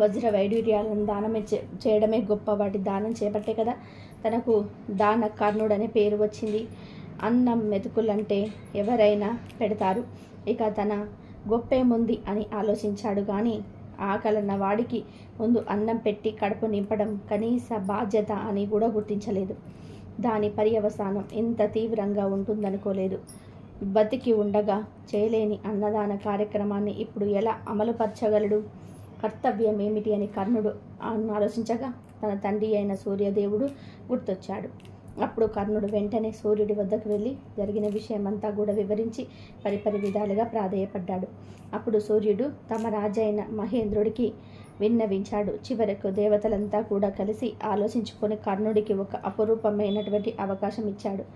వజ్ర వైడూర్యాలను దానమే చేయడమే గొప్ప. వాటి దానం చేపట్టే కదా తనకు దాన కర్ణుడనే పేరు వచ్చింది. అన్నం మెతుకులంటే ఎవరైనా పెడతారు, ఇక తన గొప్పేముంది అని ఆలోచించాడు. కానీ ఆకలన్న వాడికి ముందు అన్నం పెట్టి కడుపు నింపడం కనీస బాధ్యత అని కూడా గుర్తించలేదు. దాని పర్యవసానం ఇంత తీవ్రంగా ఉంటుందనుకోలేదు. బతికి ఉండగా చేయలేని అన్నదాన కార్యక్రమాన్ని ఇప్పుడు ఎలా అమలుపరచగలడు? కర్తవ్యం ఏమిటి అని కర్ణుడు ఆలోచించగా తన తండ్రి అయిన సూర్యదేవుడు గుర్తొచ్చాడు. అప్పుడు కర్ణుడు వెంటనే సూర్యుడి వద్దకు వెళ్ళి జరిగిన విషయమంతా కూడా వివరించి పరిపరి విధాలుగా ప్రాధేయపడ్డాడు. అప్పుడు సూర్యుడు తమ రాజైన మహేంద్రుడికి విన్నవించాడు. చివరకు దేవతలంతా కూడా కలిసి ఆలోచించుకొని కర్ణుడికి ఒక అపురూపమైనటువంటి అవకాశం ఇచ్చాడు.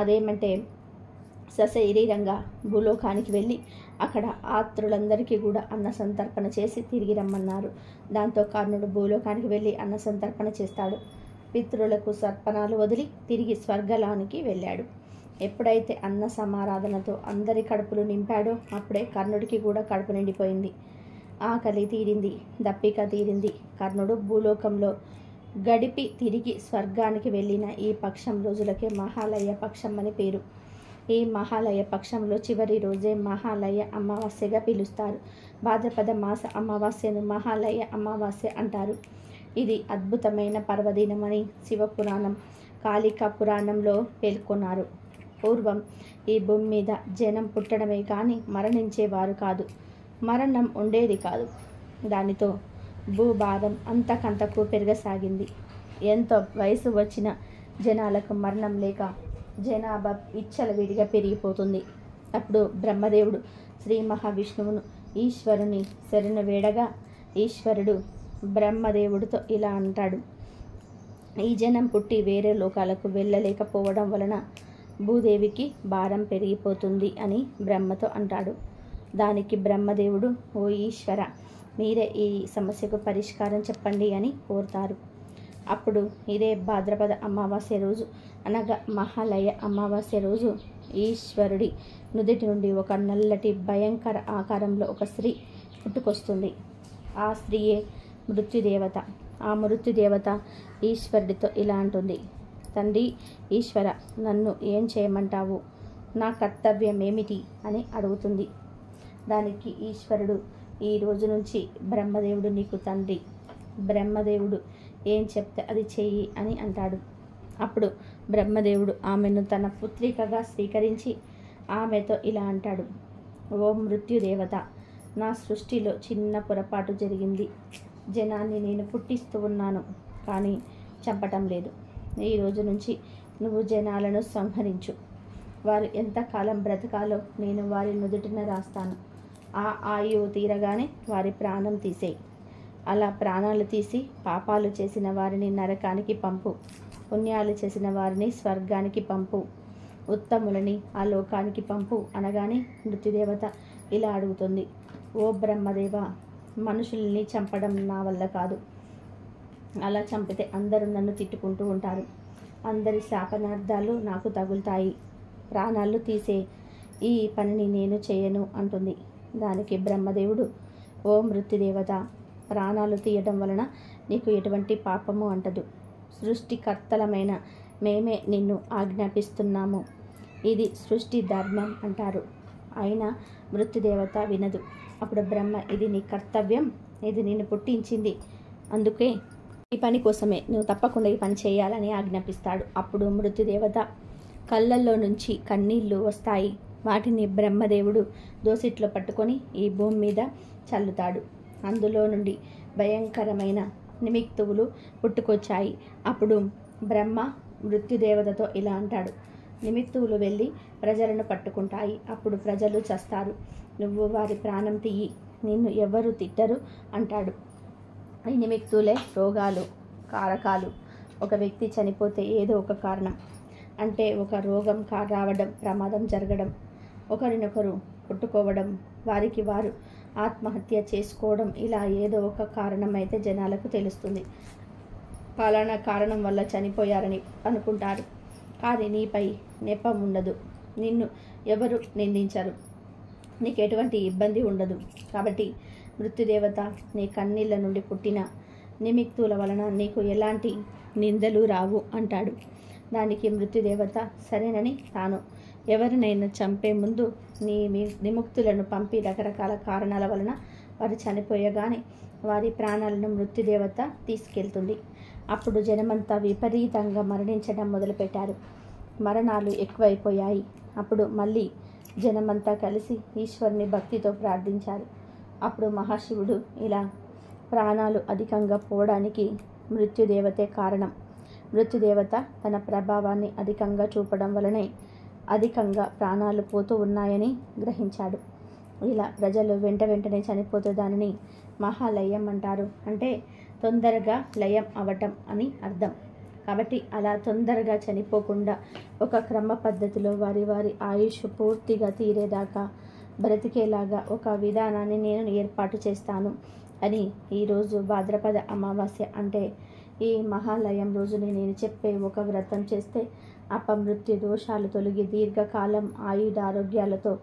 అదేమంటే సశరీరంగా భూలోకానికి వెళ్ళి అక్కడ ఆత్రులందరికీ కూడా అన్న సంతర్పణ చేసి తిరిగి రమ్మన్నారు. దాంతో కర్ణుడు భూలోకానికి వెళ్ళి అన్న సంతర్పణ చేస్తాడు. పితృలకు తర్పణాలు వదిలి తిరిగి స్వర్గలానికి వెళ్ళాడు. ఎప్పుడైతే అన్న సమారాధనతో అందరి కడుపులు నింపాడో అప్పుడే కర్ణుడికి కూడా కడుపు నిండిపోయింది. ఆకలి తీరింది, దప్పిక తీరింది. కర్ణుడు భూలోకంలో గడిపి తిరిగి స్వర్గానికి వెళ్ళిన ఈ పక్షం రోజులకే మహాలయ పక్షం అని పేరు. ఈ మహాలయ పక్షంలో చివరి రోజే మహాలయ అమావాస్యగా పిలుస్తారు. భాద్రపద మాస అమావాస్యను మహాలయ అమావాస్య అంటారు. ఇది అద్భుతమైన పర్వదినమని శివపురాణం, కాళికా పురాణంలో పేర్కొన్నారు. పూర్వం ఈ భూమి మీద జనం పుట్టడమే కానీ మరణించేవారు కాదు, మరణం ఉండేది కాదు. దానితో భూభారం అంతకంతకు పెరగసాగింది. ఎంతో వయసు వచ్చిన జనాలకు మరణం లేక జనాభా విచ్చలవిడిగా పెరిగిపోతుంది. అప్పుడు బ్రహ్మదేవుడు శ్రీ మహావిష్ణువును ఈశ్వరుని శరణు వేడగా ఈశ్వరుడు బ్రహ్మదేవుడితో ఇలా అంటాడు: ఈ జనం పుట్టి వేరే లోకాలకు వెళ్ళలేకపోవడం వలన భూదేవికి భారం పెరిగిపోతుంది అని బ్రహ్మతో అంటాడు. దానికి బ్రహ్మదేవుడు, ఓ ఈశ్వర, మీరే ఈ సమస్యకు పరిష్కారం చెప్పండి అని కోరుతారు. అప్పుడు ఇదే భాద్రపద అమావాస్య రోజు అనగా మహాలయ అమావాస్య రోజు ఈశ్వరుడి నుదిటి నుండి ఒక నల్లటి భయంకర ఆకారంలో ఒక స్త్రీ పుట్టుకొస్తుంది. ఆ స్త్రీయే మృత్యుదేవత. ఆ మృత్యుదేవత ఈశ్వరుడితో ఇలా అంటుంది: తండ్రి ఈశ్వర, నన్ను ఏం చేయమంటావు? నా కర్తవ్యం ఏమిటి అని అడుగుతుంది. దానికి ఈశ్వరుడు, ఈ రోజు నుంచి బ్రహ్మదేవుడు నీకు తండ్రి. బ్రహ్మదేవుడు ఏం చెప్తే అది చెయ్యి అని అంటాడు. అప్పుడు బ్రహ్మదేవుడు ఆమెను తన పుత్రికగా స్వీకరించి ఆమెతో ఇలా అంటాడు: ఓ మృత్యుదేవత, నా సృష్టిలో చిన్న పొరపాటు జరిగింది. జనాన్ని నేను పుట్టిస్తూ ఉన్నాను, కానీ చంపటం లేదు. ఈ రోజు నుంచి నువ్వు జనాలను సంహరించు. వారు ఎంతకాలం బ్రతకాలో నేను వారి నుదుటిన రాస్తాను. ఆ ఆయువు తీరగానే వారి ప్రాణం తీసేయి. అలా ప్రాణాలు తీసి పాపాలు చేసిన వారిని నరకానికి పంపు, పుణ్యాలు చేసిన వారిని స్వర్గానికి పంపు, ఉత్తములని ఆ లోకానికి పంపు అనగానే మృత్యుదేవత ఇలా అడుగుతుంది: ఓ బ్రహ్మదేవ, మనుషుల్ని చంపడం నా వల్ల కాదు. అలా చంపితే అందరూ నన్ను తిట్టుకుంటూ ఉంటారు. అందరి శాపనార్థాలు నాకు తగులుతాయి. ప్రాణాలు తీసే ఈ పనిని నేను చేయను అంటుంది. దానికి బ్రహ్మదేవుడు, ఓ మృత్యుదేవత, ప్రాణాలు తీయడం వలన నీకు ఎటువంటి పాపము అంటదు. సృష్టికర్తలమైన మేమే నిన్ను ఆజ్ఞాపిస్తున్నాము. ఇది సృష్టి ధర్మం అంటారు. అయినా మృత్యుదేవత వినదు. అప్పుడు బ్రహ్మ, ఇది నీ కర్తవ్యం, ఇది నిన్ను పుట్టించింది, అందుకే ఈ పని కోసమే నువ్వు తప్పకుండా ఈ పని చేయాలని ఆజ్ఞాపిస్తాడు. అప్పుడు మృత్యుదేవత కళ్ళల్లో నుంచి కన్నీళ్లు వస్తాయి. వాటిని బ్రహ్మదేవుడు దోసిట్లో పట్టుకొని ఈ భూమి మీద చల్లుతాడు. అందులో నుండి భయంకరమైన నిమిత్తువులు పుట్టుకొచ్చాయి. అప్పుడు బ్రహ్మ మృత్యుదేవతతో ఇలా అంటాడు: నిమిత్తువులు వెళ్ళి ప్రజలను పట్టుకుంటాయి. అప్పుడు ప్రజలు చస్తారు. నువ్వు వారి ప్రాణం తీయి, నిన్ను ఎవరు తిట్టరు అంటాడు. ఈ నిమిత్తులే రోగాలు, కారకాలు. ఒక వ్యక్తి చనిపోతే ఏదో ఒక కారణం, అంటే ఒక రోగం రావడం, ప్రమాదం జరగడం, ఒకరినొకరు కొట్టుకోవడం, వారికి వారు ఆత్మహత్య చేసుకోవడం, ఇలా ఏదో ఒక కారణం అయితే జనాలకు తెలుస్తుంది. పలానా కారణం వల్ల చనిపోయారని అనుకుంటారు. కానీ నీపై నెపం ఉండదు, నిన్ను ఎవరు నిందించరు, నీకు ఎటువంటి ఇబ్బంది ఉండదు. కాబట్టి మృత్యుదేవత, నీ కన్నీళ్ళ నుండి పుట్టిన నిమిత్తుల వలన నీకు ఎలాంటి నిందలు రావు అంటాడు. దానికి మృత్యుదేవత సరేనని తాను ఎవరినైనా చంపే ముందు నీ నిముక్తులను పంపి రకరకాల కారణాల వలన వారు చనిపోయగానే వారి ప్రాణాలను మృత్యుదేవత తీసుకెళ్తుంది. అప్పుడు జనమంతా విపరీతంగా మరణించడం మొదలుపెట్టారు. మరణాలు ఎక్కువైపోయాయి. అప్పుడు మళ్ళీ జనమంతా కలిసి ఈశ్వరుని భక్తితో ప్రార్థించారు. అప్పుడు మహాశివుడు ఇలా, ప్రాణాలు అధికంగా పోవడానికి మృత్యుదేవతే కారణం. మృత్యుదేవత తన ప్రభావాన్ని అధికంగా చూపడం వలనే అధికంగా ప్రాణాలు పోతూ ఉన్నాయని గ్రహించాడు. ఇలా ప్రజలు వెంటనే చనిపోతే దానిని మహాలయం అంటారు. అంటే తొందరగా లయం అవటం అని అర్థం. కాబట్టి అలా తొందరగా చనిపోకుండా ఒక క్రమ పద్ధతిలో వారి వారి ఆయుష్ పూర్తిగా తీరేదాకా బ్రతికేలాగా ఒక విధానాన్ని నేను ఏర్పాటు చేస్తాను అని ఈరోజు భాద్రపద అమావాస్య అంటే ఈ మహాలయం రోజుని నేను చెప్పే ఒక వ్రతం చేస్తే అపమృత్యు దోషాలు తొలగి దీర్ఘకాలం ఆయుధారోగ్యాలతో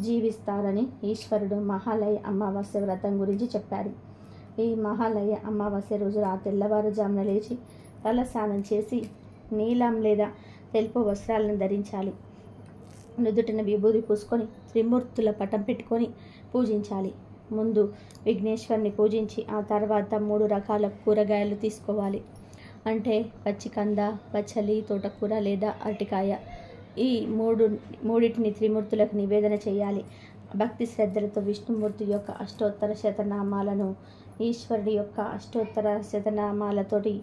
జీవిస్తారని ఈశ్వరుడు మహాలయ అమావాస్య వ్రతం గురించి చెప్పారు. ఈ మహాలయ అమావాస్య రోజు తెల్లవారుజామున లేచి తల స్నానం చేసి నీలం లేదా తెలుపు వస్త్రాలను ధరించాలి. నుదుటిన విభూది పూసుకొని త్రిమూర్తుల పటం పెట్టుకొని పూజించాలి. ముందు విఘ్నేశ్వరుని పూజించి ఆ తర్వాత 3 రకాల కూరగాయలు తీసుకోవాలి. అంటే పచ్చికంద, పచ్చలి, తోటకూర లేదా అరటికాయ. ఈ మూడింటిని త్రిమూర్తులకు నివేదన చేయాలి. భక్తి శ్రద్ధలతో విష్ణుమూర్తి యొక్క అష్టోత్తర శతనామాలను, ఈశ్వరుడి యొక్క అష్టోత్తర శతనామాలతోటి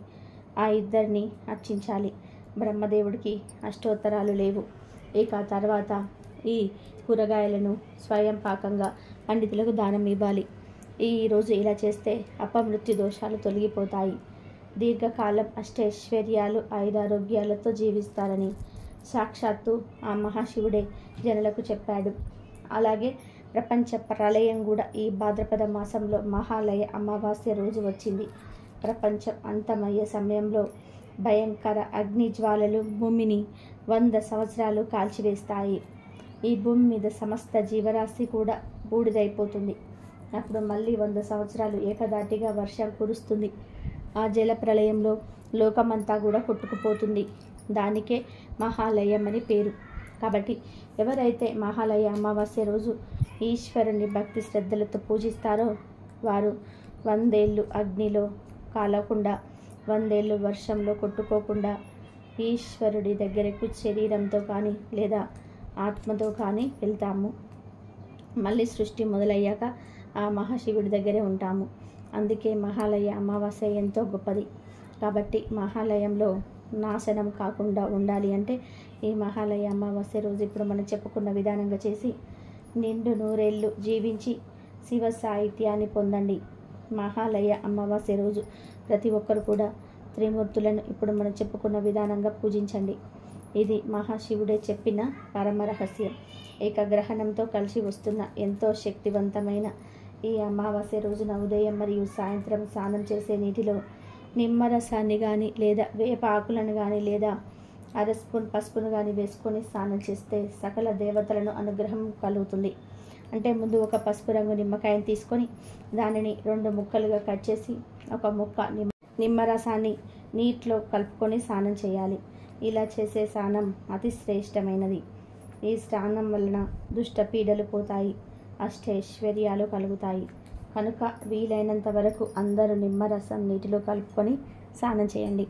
ఆ ఇద్దరిని అర్చించాలి. బ్రహ్మదేవుడికి అష్టోత్తరాలు లేవు. ఇక తర్వాత ఈ కూరగాయలను స్వయం పాకంగా పండితులకు దానం ఇవ్వాలి. ఈరోజు ఇలా చేస్తే అపమృత్యు దోషాలు తొలగిపోతాయి. దీర్ఘకాలం అష్టైశ్వర్యాలు, ఆయురారోగ్యాలతో జీవిస్తారని సాక్షాత్తు ఆ మహాశివుడే జనులకు చెప్పాడు. అలాగే ప్రపంచ ప్రళయం కూడా ఈ భాద్రపద మాసంలో మహాలయ అమావాస్య రోజు వచ్చింది. ప్రపంచం అంతమయ్యే సమయంలో భయంకర అగ్ని జ్వాలలు భూమిని 100 సంవత్సరాలు కాల్చివేస్తాయి. ఈ భూమి మీద సమస్త జీవరాశి కూడా బూడిదైపోతుంది. అప్పుడు మళ్ళీ 100 సంవత్సరాలు ఏకదాటిగా వర్షం కురుస్తుంది. ఆ జల ప్రళయంలో లోకమంతా కూడా కొట్టుకుపోతుంది. దానికే మహాలయం అని పేరు. కాబట్టి ఎవరైతే మహాలయ అమావాస్య రోజు ఈశ్వరుని భక్తి శ్రద్ధలతో పూజిస్తారో వారు 100 ఏళ్ళు అగ్నిలో కాలకుండా, 100 ఏళ్ళు వర్షంలో కొట్టుకోకుండా ఈశ్వరుడి దగ్గరకు శరీరంతో కానీ లేదా ఆత్మతో కానీ వెళ్తాము. మళ్ళీ సృష్టి మొదలయ్యాక ఆ మహాశివుడి దగ్గరే ఉంటాము. అందుకే మహాలయ అమావాస్య ఎంతో గొప్పది. కాబట్టి మహాలయంలో నాశనం కాకుండా ఉండాలి అంటే ఈ మహాలయ అమావాస్య రోజు ఇప్పుడు మనం చెప్పుకున్న విధానంగా చేసి నిండు 100 ఏళ్ళు జీవించి శివ సాహిత్యాన్ని పొందండి. మహాలయ అమావాస్య రోజు ప్రతి ఒక్కరు కూడా త్రిమూర్తులను ఇప్పుడు మనం చెప్పుకున్న విధానంగా పూజించండి. ఇది మహాశివుడే చెప్పిన పరమ రహస్యం. ఏకగ్రహణంతో కలిసి వస్తున్న ఎంతో శక్తివంతమైన ఈ అమావాస్య రోజున ఉదయం మరియు సాయంత్రం స్నానం చేసే నీటిలో నిమ్మరసాన్ని కానీ లేదా వేప ఆకులను కానీ లేదా 1/2 స్పూన్ పసుపును కానీ వేసుకొని స్నానం చేస్తే సకల దేవతలను అనుగ్రహం కలుగుతుంది. అంటే ముందు ఒక పసుపు రంగు నిమ్మకాయను తీసుకొని దానిని 2 ముక్కలుగా కట్ చేసి ఒక ముక్క నిమ్మరసాన్ని నీటిలో కలుపుకొని స్నానం చేయాలి. ఇలా చేసే స్నానం అతి శ్రేష్టమైనది. ఈ స్నానం వలన దుష్ట పీడలు పోతాయి, అష్టైశ్వర్యాలు కలుగుతాయి. కనుక వీలైనంత వరకు అందరూ నిమ్మరసం నీటిలో కలుపుకొని స్నానం చేయండి.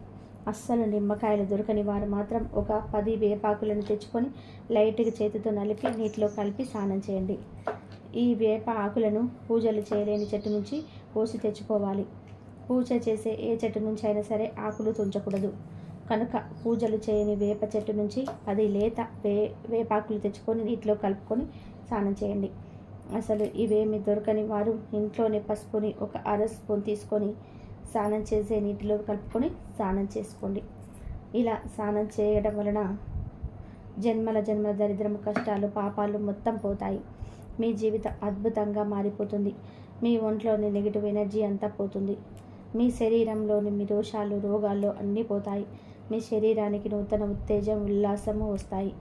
అస్సలు నిమ్మకాయలు దొరకని వారు మాత్రం ఒక 10 వేపాకులను తెచ్చుకొని లైట్గా చేతితో నలిపి నీటిలో కలిపి స్నానం చేయండి. ఈ వేప ఆకులను పూజలు చేయలేని చెట్టు నుంచి కోసి తెచ్చుకోవాలి. పూజ చేసే ఏ చెట్టు నుంచి అయినా సరే ఆకులు తుంచకూడదు. కనుక పూజలు చేయని వేప చెట్టు నుంచి 10 లేత వేపాకులు తెచ్చుకొని నీటిలో కలుపుకొని స్నానం చేయండి. అసలు ఇవేమి దొరకని వారు ఇంట్లోనే పసుపుని ఒక 1/2 స్పూన్ తీసుకొని స్నానం చేసే నీటిలో కలుపుకొని స్నానం చేసుకోండి. ఇలా స్నానం చేయడం వలన జన్మల దరిద్రము, కష్టాలు, పాపాలు మొత్తం పోతాయి. మీ జీవితం అద్భుతంగా మారిపోతుంది. మీ ఒంట్లోని నెగిటివ్ ఎనర్జీ అంతా పోతుంది. మీ శరీరంలోని మీ దోషాలు, రోగాలు అన్నీ పోతాయి. మీ శరీరానికి నూతన ఉత్తేజం, ఉల్లాసము వస్తాయి.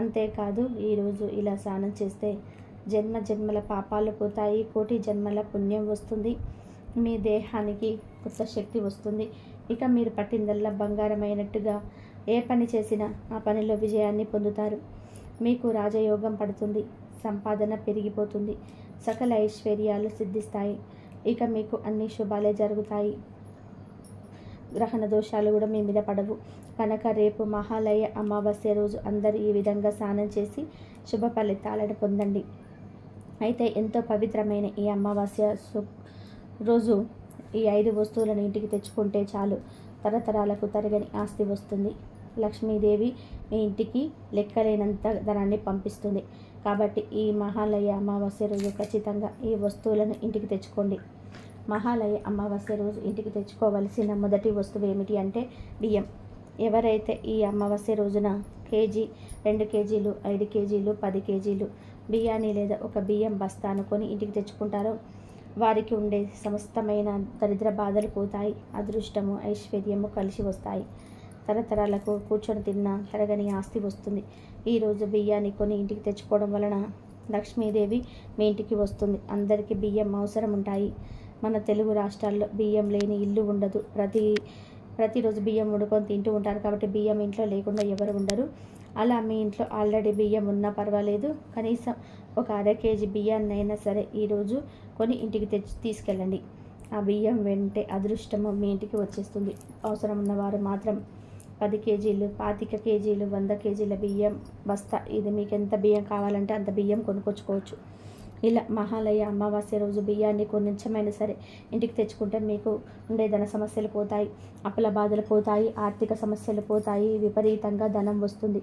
అంతేకాదు ఈరోజు ఇలా స్నానం చేస్తే జన్మల పాపాలు పోతాయి. 1,000,000 జన్మల పుణ్యం వస్తుంది. మీ దేహానికి కొత్త శక్తి వస్తుంది. ఇక మీరు పట్టిందల్లా బంగారమైనట్టుగా ఏ పని చేసినా ఆ పనిలో విజయాన్ని పొందుతారు. మీకు రాజయోగం పడుతుంది. సంపాదన పెరిగిపోతుంది. సకల ఐశ్వర్యాలు సిద్ధిస్తాయి. ఇక మీకు అన్ని శుభాలే జరుగుతాయి. గ్రహణ దోషాలు కూడా మీ మీద పడవు. కనుక రేపు మహాలయ అమావాస్య రోజు అందరూ ఈ విధంగా స్నానం చేసి శుభ ఫలితాలను పొందండి. అయితే ఎంతో పవిత్రమైన ఈ అమావాస్య రోజు ఈ 5 వస్తువులను ఇంటికి తెచ్చుకుంటే చాలు, తరతరాలకు తరగని ఆస్తి వస్తుంది. లక్ష్మీదేవి మీ ఇంటికి లెక్కలేనంత ధనాన్ని పంపిస్తుంది. కాబట్టి ఈ మహాలయ అమావాస్య రోజు ఖచ్చితంగా ఈ వస్తువులను ఇంటికి తెచ్చుకోండి. మహాలయ అమావాస్య రోజు ఇంటికి తెచ్చుకోవలసిన మొదటి వస్తువు ఏమిటి అంటే బియ్యం. ఎవరైతే ఈ అమావాస్య రోజున కేజీ, 2 కేజీలు, 5 కేజీలు, 10 కేజీలు బియ్యాన్ని లేదా ఒక బియ్యం బస్తాను కొని ఇంటికి తెచ్చుకుంటారో వారికి ఉండే సమస్తమైన దరిద్ర బాధలు పోతాయి. అదృష్టము, ఐశ్వర్యము కలిసి వస్తాయి. తరతరాలకు కూర్చొని తిన్న తరగని ఆస్తి వస్తుంది. ఈరోజు బియ్యాన్ని కొని ఇంటికి తెచ్చుకోవడం వలన లక్ష్మీదేవి మీ ఇంటికి వస్తుంది. అందరికీ బియ్యం అవసరం ఉంటాయి. మన తెలుగు రాష్ట్రాల్లో బియ్యం లేని ఇల్లు ఉండదు. ప్రతిరోజు బియ్యం వండుకొని తింటూ ఉంటారు కాబట్టి బియ్యం ఇంట్లో లేకుండా ఎవరు ఉండరు. అలా మీ ఇంట్లో ఆల్రెడీ బియ్యం ఉన్నా పర్వాలేదు, కనీసం ఒక అర కేజీ బియ్యాన్నైనా సరే ఈరోజు కొని ఇంటికి తీసుకెళ్ళండి. ఆ బియ్యం వెంటే అదృష్టము మీ ఇంటికి వచ్చేస్తుంది. అవసరం ఉన్నవారు మాత్రం 10 కేజీలు, 25 కేజీలు, 100 కేజీల బియ్యం బస్తా, ఇది మీకు ఎంత బియ్యం కావాలంటే అంత బియ్యం కొనుక్కొచ్చుకోవచ్చు. ఇలా మహాలయ అమావాస్య రోజు బియ్యాన్ని కొంచెమైనా సరే ఇంటికి తెచ్చుకుంటే మీకు ఉండే ధన సమస్యలు పోతాయి, అప్పుల బాధలు పోతాయి, ఆర్థిక సమస్యలు పోతాయి, విపరీతంగా ధనం వస్తుంది.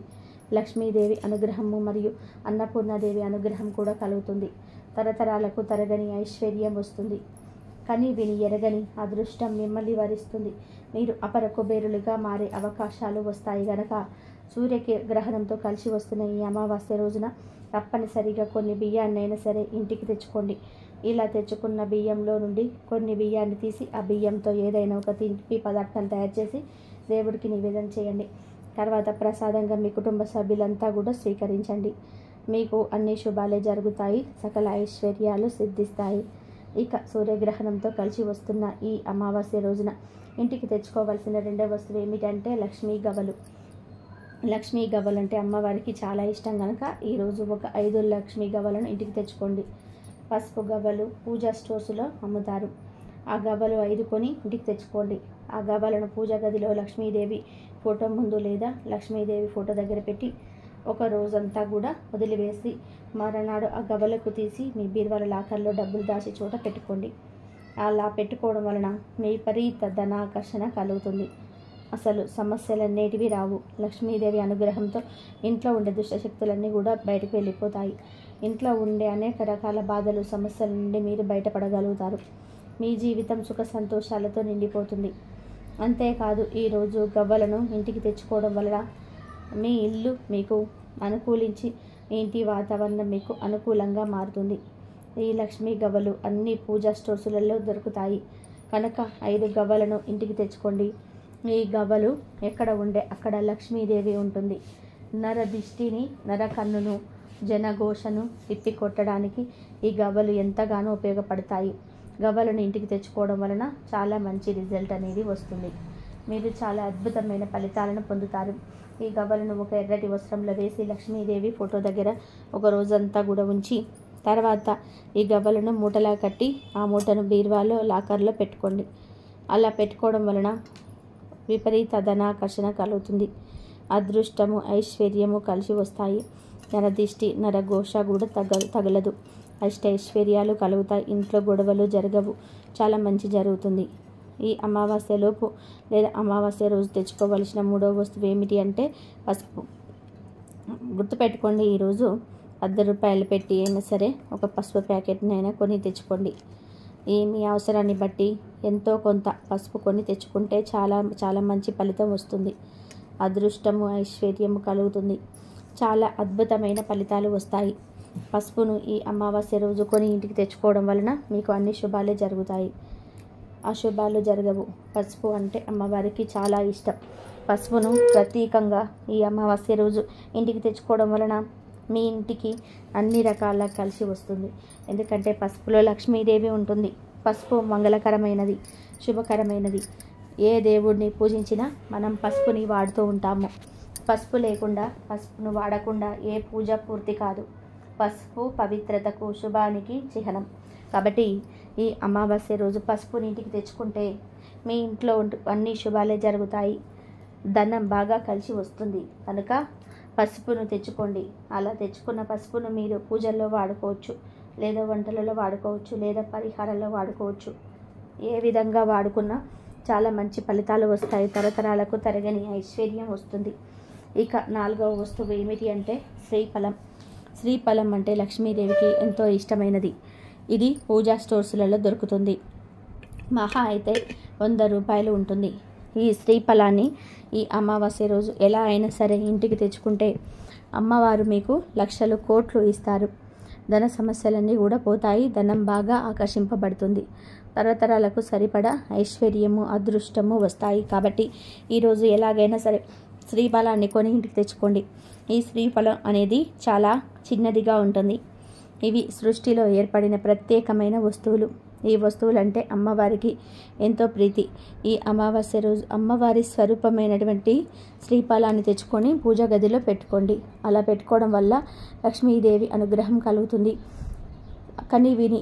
లక్ష్మీదేవి అనుగ్రహము మరియు అన్నపూర్ణాదేవి అనుగ్రహం కూడా కలుగుతుంది. తరతరాలకు తరగని ఐశ్వర్యం వస్తుంది. కని విని ఎరగని అదృష్టం మిమ్మల్ని వరిస్తుంది. మీరు అపర కుబేరులుగా మారే అవకాశాలు వస్తాయి గనక సూర్యగ్రహణంతో కలిసి వస్తున్న ఈ అమావాస్య రోజున తప్పనిసరిగా కొన్ని బియ్యాన్నైనా సరే ఇంటికి తెచ్చుకోండి. ఇలా తెచ్చుకున్న బియ్యంలో నుండి కొన్ని బియ్యాన్ని తీసి ఆ బియ్యంతో ఏదైనా ఒక తీపి పదార్థం తయారు చేసి దేవుడికి నివేదన చేయండి. తర్వాత ప్రసాదంగా మీ కుటుంబ సభ్యులంతా కూడా స్వీకరించండి. మీకు అన్ని శుభాలే జరుగుతాయి, సకల ఐశ్వర్యాలు సిద్ధిస్తాయి. ఇక సూర్యగ్రహణంతో కలిసి వస్తున్న ఈ అమావాస్య రోజున ఇంటికి తెచ్చుకోవాల్సిన రెండవ వస్తువు ఏమిటంటే లక్ష్మీ గవ్వలు. లక్ష్మీ గవ్వలు అంటే అమ్మవారికి చాలా ఇష్టం కనుక ఈరోజు ఒక 5 లక్ష్మీ గవ్వలను ఇంటికి తెచ్చుకోండి. పసుపు గవ్వలు పూజా స్టోర్స్లో అమ్ముతారు. ఆ గవ్వలు 5 కొని ఇంటికి తెచ్చుకోండి. ఆ గవ్వలను పూజా గదిలో లక్ష్మీదేవి ఫోటో ముందు లేదా లక్ష్మీదేవి ఫోటో దగ్గర పెట్టి ఒక రోజంతా కూడా వదిలివేసి మరునాడు ఆ గవ్వలకు తీసి మీ బీరువాల లాకర్లో డబ్బులు దాచి చోట పెట్టుకోండి. అలా పెట్టుకోవడం వలన మీ విపరీత ధనాకర్షణ కలుగుతుంది. అసలు సమస్యలన్నిటివి రావు. లక్ష్మీదేవి అనుగ్రహంతో ఇంట్లో ఉండే దుష్టశక్తులన్నీ కూడా బయటకు వెళ్ళిపోతాయి. ఇంట్లో ఉండే అనేక రకాల బాధలు, సమస్యల నుండి మీరు బయటపడగలుగుతారు. మీ జీవితం సుఖ సంతోషాలతో నిండిపోతుంది. అంతేకాదు ఈరోజు గవ్వలను ఇంటికి తెచ్చుకోవడం వలన మీ ఇల్లు మీకు అనుకూలించి మీ ఇంటి వాతావరణం మీకు అనుకూలంగా మారుతుంది. ఈ లక్ష్మీ గవ్వలు అన్ని పూజా స్టోర్సులలో దొరుకుతాయి కనుక 5 గవ్వలను ఇంటికి తెచ్చుకోండి. ఈ గవ్వలు ఎక్కడ ఉండే అక్కడ లక్ష్మీదేవి ఉంటుంది. నర దిష్టిని, నర కన్నును, జనఘోషను తిప్పికొట్టడానికి ఈ గవ్వలు ఎంతగానో ఉపయోగపడతాయి. గవ్వలను ఇంటికి తెచ్చుకోవడం వలన చాలా మంచి రిజల్ట్ అనేది వస్తుంది. మీరు చాలా అద్భుతమైన ఫలితాలను పొందుతారు. ఈ గవ్వలను ఒక ఎర్రటి వస్త్రంలో వేసి లక్ష్మీదేవి ఫోటో దగ్గర ఒక రోజంతా కూడా ఉంచి తర్వాత ఈ గవ్వలను మూటలా కట్టి ఆ మూటను బీరువాలో లాకర్లో పెట్టుకోండి. అలా పెట్టుకోవడం వలన విపరీత ధనాకర్షణ కలుగుతుంది. అదృష్టము, ఐశ్వర్యము కలిసి వస్తాయి. నరదిష్టి, నరఘోష కూడా తగలదు. ఐశ్వర్యాలు కలుగుతాయి. ఇంట్లో గొడవలు జరగవు. చాలా మంచి జరుగుతుంది. ఈ అమావాస్యలోపు లేదా అమావాస్య రోజు తెచ్చుకోవలసిన 3వ వస్తువు ఏమిటి అంటే పసుపు. గుర్తుపెట్టుకోండి, ఈరోజు 10 రూపాయలు పెట్టి అయినా సరే ఒక పసుపు ప్యాకెట్నైనా కొని తెచ్చుకోండి. మీ అవసరాన్ని బట్టి ఎంతో కొంత పసుపు కొని తెచ్చుకుంటే చాలా చాలా మంచి ఫలితం వస్తుంది. అదృష్టము, ఐశ్వర్యము కలుగుతుంది. చాలా అద్భుతమైన ఫలితాలు వస్తాయి. పసుపును ఈ అమావాస్య రోజు కొని ఇంటికి తెచ్చుకోవడం వలన మీకు అన్ని శుభాలే జరుగుతాయి, అశుభాలు జరగవు. పసుపు అంటే అమ్మవారికి చాలా ఇష్టం. పసుపును ప్రత్యేకంగా ఈ అమావాస్య రోజు ఇంటికి తెచ్చుకోవడం వలన మీ ఇంటికి అన్ని రకాల కలిసి వస్తుంది. ఎందుకంటే పసుపులో లక్ష్మీదేవి ఉంటుంది. పసుపు మంగళకరమైనది, శుభకరమైనది. ఏ దేవుడిని పూజించినా మనం పసుపుని వాడుతూ ఉంటాము. పసుపు లేకుండా, పసుపును వాడకుండా ఏ పూజ పూర్తి కాదు. పసుపు పవిత్రతకు, శుభానికి చిహ్నం. కాబట్టి ఈ అమావాస్య రోజు పసుపుని ఇంటికి తెచ్చుకుంటే మీ ఇంట్లో అన్ని శుభాలే జరుగుతాయి. ధనం బాగా కలిసి వస్తుంది కనుక పసుపును తెచ్చుకోండి. అలా తెచ్చుకున్న పసుపును మీరు పూజల్లో వాడుకోవచ్చు, లేదా వంటలలో వాడుకోవచ్చు, లేదా పరిహారాల్లో వాడుకోవచ్చు. ఏ విధంగా వాడుకున్నా చాలా మంచి ఫలితాలు వస్తాయి. తరతరాలకు తరగని ఐశ్వర్యం వస్తుంది. ఇక 4వ వస్తువు ఏమిటి అంటే శ్రీఫలం. శ్రీఫలం అంటే లక్ష్మీదేవికి ఎంతో ఇష్టమైనది. ఇది పూజా స్టోర్స్లలో దొరుకుతుంది. మహా అయితే 100 రూపాయలు ఉంటుంది. ఈ శ్రీఫలాన్ని ఈ అమావాస్య రోజు ఎలా అయినా సరే ఇంటికి తెచ్చుకుంటే అమ్మవారు మీకు లక్షలు, కోట్లు ఇస్తారు. ధన సమస్యలన్నీ కూడా పోతాయి. ధనం బాగా ఆకర్షింపబడుతుంది. తరతరాలకు సరిపడా ఐశ్వర్యము, అదృష్టము వస్తాయి. కాబట్టి ఈరోజు ఎలాగైనా సరే శ్రీఫలాన్ని కొని ఇంటికి తెచ్చుకోండి. ఈ శ్రీఫలం అనేది చాలా చిన్నదిగా ఉంటుంది. ఇవి సృష్టిలో ఏర్పడిన ప్రత్యేకమైన వస్తువులు. ఈ వస్తువులంటే అమ్మవారికి ఎంతో ప్రీతి. ఈ అమావాస్య రోజు అమ్మవారి స్వరూపమైనటువంటి శ్రీఫలాన్ని తెచ్చుకొని పూజా గదిలో పెట్టుకోండి. అలా పెట్టుకోవడం వల్ల లక్ష్మీదేవి అనుగ్రహం కలుగుతుంది. కానీ విని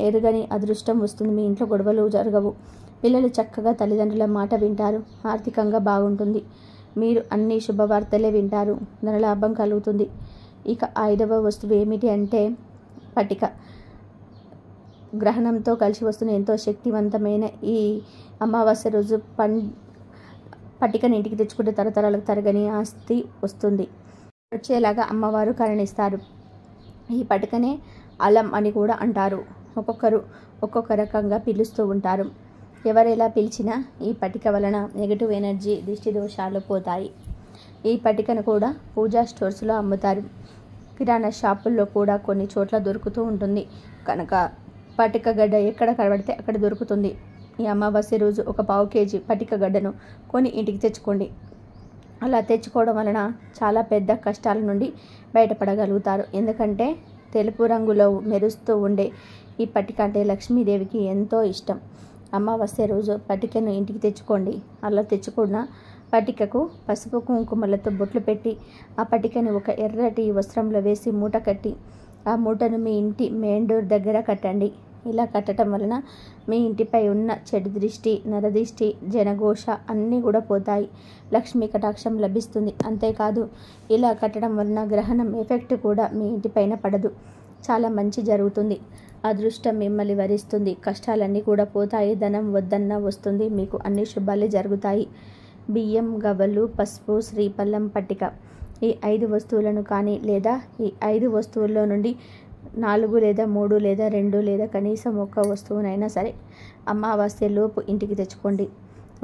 ఎరుగని అదృష్టం వస్తుంది. మీ ఇంట్లో గొడవలు జరగవు. పిల్లలు చక్కగా తల్లిదండ్రుల మాట వింటారు. ఆర్థికంగా బాగుంటుంది. మీరు అన్ని శుభవార్తలే వింటారు. ధనలాభం కలుగుతుంది. ఇక 5వ వస్తువు ఏమిటి అంటే పట్టిక. గ్రహణంతో కలిసి వస్తున్న ఎంతో శక్తివంతమైన ఈ అమావాస్య రోజు పట్టికని ఇంటికి తెచ్చుకుంటే తరతరాలకు తరగని ఆస్తి వస్తుంది. వచ్చేలాగా అమ్మవారు కరుణిస్తారు. ఈ పట్టికనే అలం అని కూడా అంటారు. ఒక్కొక్కరు ఒక్కొక్క రకంగా పిలుస్తూ ఉంటారు. ఎవరెలా పిలిచినా ఈ పట్టిక వలన నెగిటివ్ ఎనర్జీ, దిష్టి దోషాలు పోతాయి. ఈ పట్టికను కూడా పూజా స్టోర్స్లో అమ్ముతారు. కిరాణా షాపుల్లో కూడా కొన్ని చోట్ల దొరుకుతూ ఉంటుంది. కనుక పట్టిక గడ్డ ఎక్కడ కనబడితే అక్కడ దొరుకుతుంది. ఈ అమావాస్య రోజు ఒక 1/2 కేజీ పట్టిక గడ్డను కొని ఇంటికి తెచ్చుకోండి. అలా తెచ్చుకోవడం వలన చాలా పెద్ద కష్టాల నుండి బయటపడగలుగుతారు. ఎందుకంటే తెలుపు రంగులో మెరుస్తూ ఉండే ఈ పట్టిక అంటే లక్ష్మీదేవికి ఎంతో ఇష్టం. అమావాస్య రోజు పట్టికను ఇంటికి తెచ్చుకోండి. అలా తెచ్చుకున్న పట్టికకు పసుపు కుంకుమలతో బొట్లు పెట్టి ఆ పట్టికను ఒక ఎర్రటి వస్త్రంలో వేసి మూట కట్టి ఆ మూటను మీ ఇంటి మెయిన్ డోర్ దగ్గర కట్టండి. ఇలా కట్టడం వలన మీ ఇంటిపై ఉన్న చెడు దృష్టి, నరదిష్టి, జనఘోష అన్నీ కూడా పోతాయి. లక్ష్మీ కటాక్షం లభిస్తుంది. అంతేకాదు ఇలా కట్టడం వలన గ్రహణం ఎఫెక్ట్ కూడా మీ ఇంటిపైన పడదు. చాలా మంచి జరుగుతుంది. అదృష్టం మిమ్మల్ని వరిస్తుంది. కష్టాలన్నీ కూడా పోతాయి. ధనం వద్దన్నా వస్తుంది. మీకు అన్ని శుభాలే జరుగుతాయి. బియ్యం, గవ్వలు, పసుపు, శ్రీఫలం, పట్టిక ఈ 5 వస్తువులను కానీ లేదా ఈ 5 వస్తువుల్లో నుండి 4 లేదా 3 లేదా 2 లేదా కనీసం 1 వస్తువునైనా సరే అమావాస్య లోపు ఇంటికి తెచ్చుకోండి.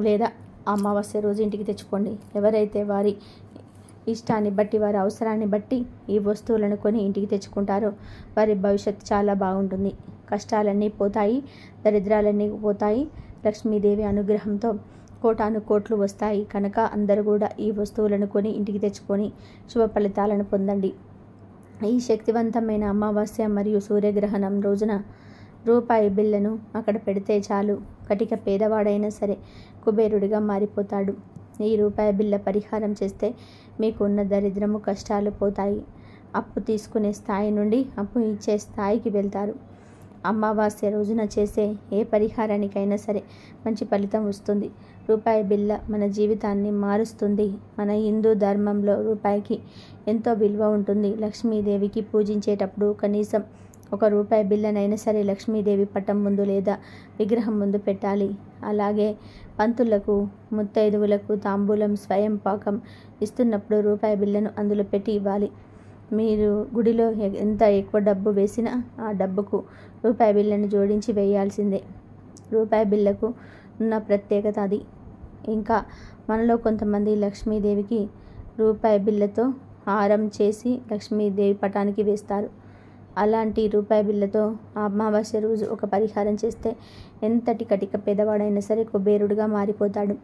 లేదా అమావాస్య రోజు ఇంటికి తెచ్చుకోండి. ఎవరైతే వారి ఇష్టాన్ని బట్టి, వారి అవసరాన్ని బట్టి ఈ వస్తువులను కొని ఇంటికి తెచ్చుకుంటారో వారి భవిష్యత్తు చాలా బాగుంటుంది. కష్టాలన్నీ పోతాయి. దరిద్రాలన్నీ పోతాయి. లక్ష్మీదేవి అనుగ్రహంతో కోటాను కోట్లు వస్తాయి. కనుక అందరూ కూడా ఈ వస్తువులను కొని ఇంటికి తెచ్చుకొని శుభ ఫలితాలను పొందండి. ఈ శక్తివంతమైన అమావాస్య మరియు సూర్యగ్రహణం రోజున రూపాయి బిళ్ళను అక్కడ పెడితే చాలు, కటిక పేదవాడైనా సరే కుబేరుడిగా మారిపోతాడు. ఈ రూపాయి బిళ్ళ పరిహారం చేస్తే మీకు ఉన్న దరిద్రము, కష్టాలు పోతాయి. అప్పు తీసుకునే స్థాయి నుండి అప్పు ఇచ్చే స్థాయికి వెళ్తారు. అమావాస్య రోజున చేసే ఏ పరిహారానికైనా సరే మంచి ఫలితం వస్తుంది. రూపాయి బిళ్ళ మన జీవితాన్ని మారుస్తుంది. మన హిందూ ధర్మంలో రూపాయికి ఎంతో విలువ ఉంటుంది. లక్ష్మీదేవికి పూజించేటప్పుడు కనీసం 1 రూపాయి బిళ్ళనైనా సరే లక్ష్మీదేవి పటం ముందు లేదా విగ్రహం ముందు పెట్టాలి. అలాగే పంతులకు, ముత్తైదువులకు తాంబూలం, స్వయం పాకం ఇస్తున్నప్పుడు రూపాయి బిళ్ళను అందులో పెట్టి ఇవ్వాలి. మీరు గుడిలో ఎంత ఎక్కువ డబ్బు వేసినా ఆ డబ్బుకు రూపాయి బిళ్ళను జోడించి వేయాల్సిందే. రూపాయి బిళ్ళకు ఉన్న ప్రత్యేకత అది. ఇంకా మనలో కొంతమంది లక్ష్మీదేవికి రూపాయి బిళ్ళతో హారం చేసి లక్ష్మీదేవి పటానికి వేస్తారు. అలాంటి రూపాయి బిళ్ళతో అమావాస్య రోజు ఒక పరిహారం చేస్తే ఎంతటి కటిక పేదవాడైనా సరే కుబేరుడిగా మారిపోతాడు.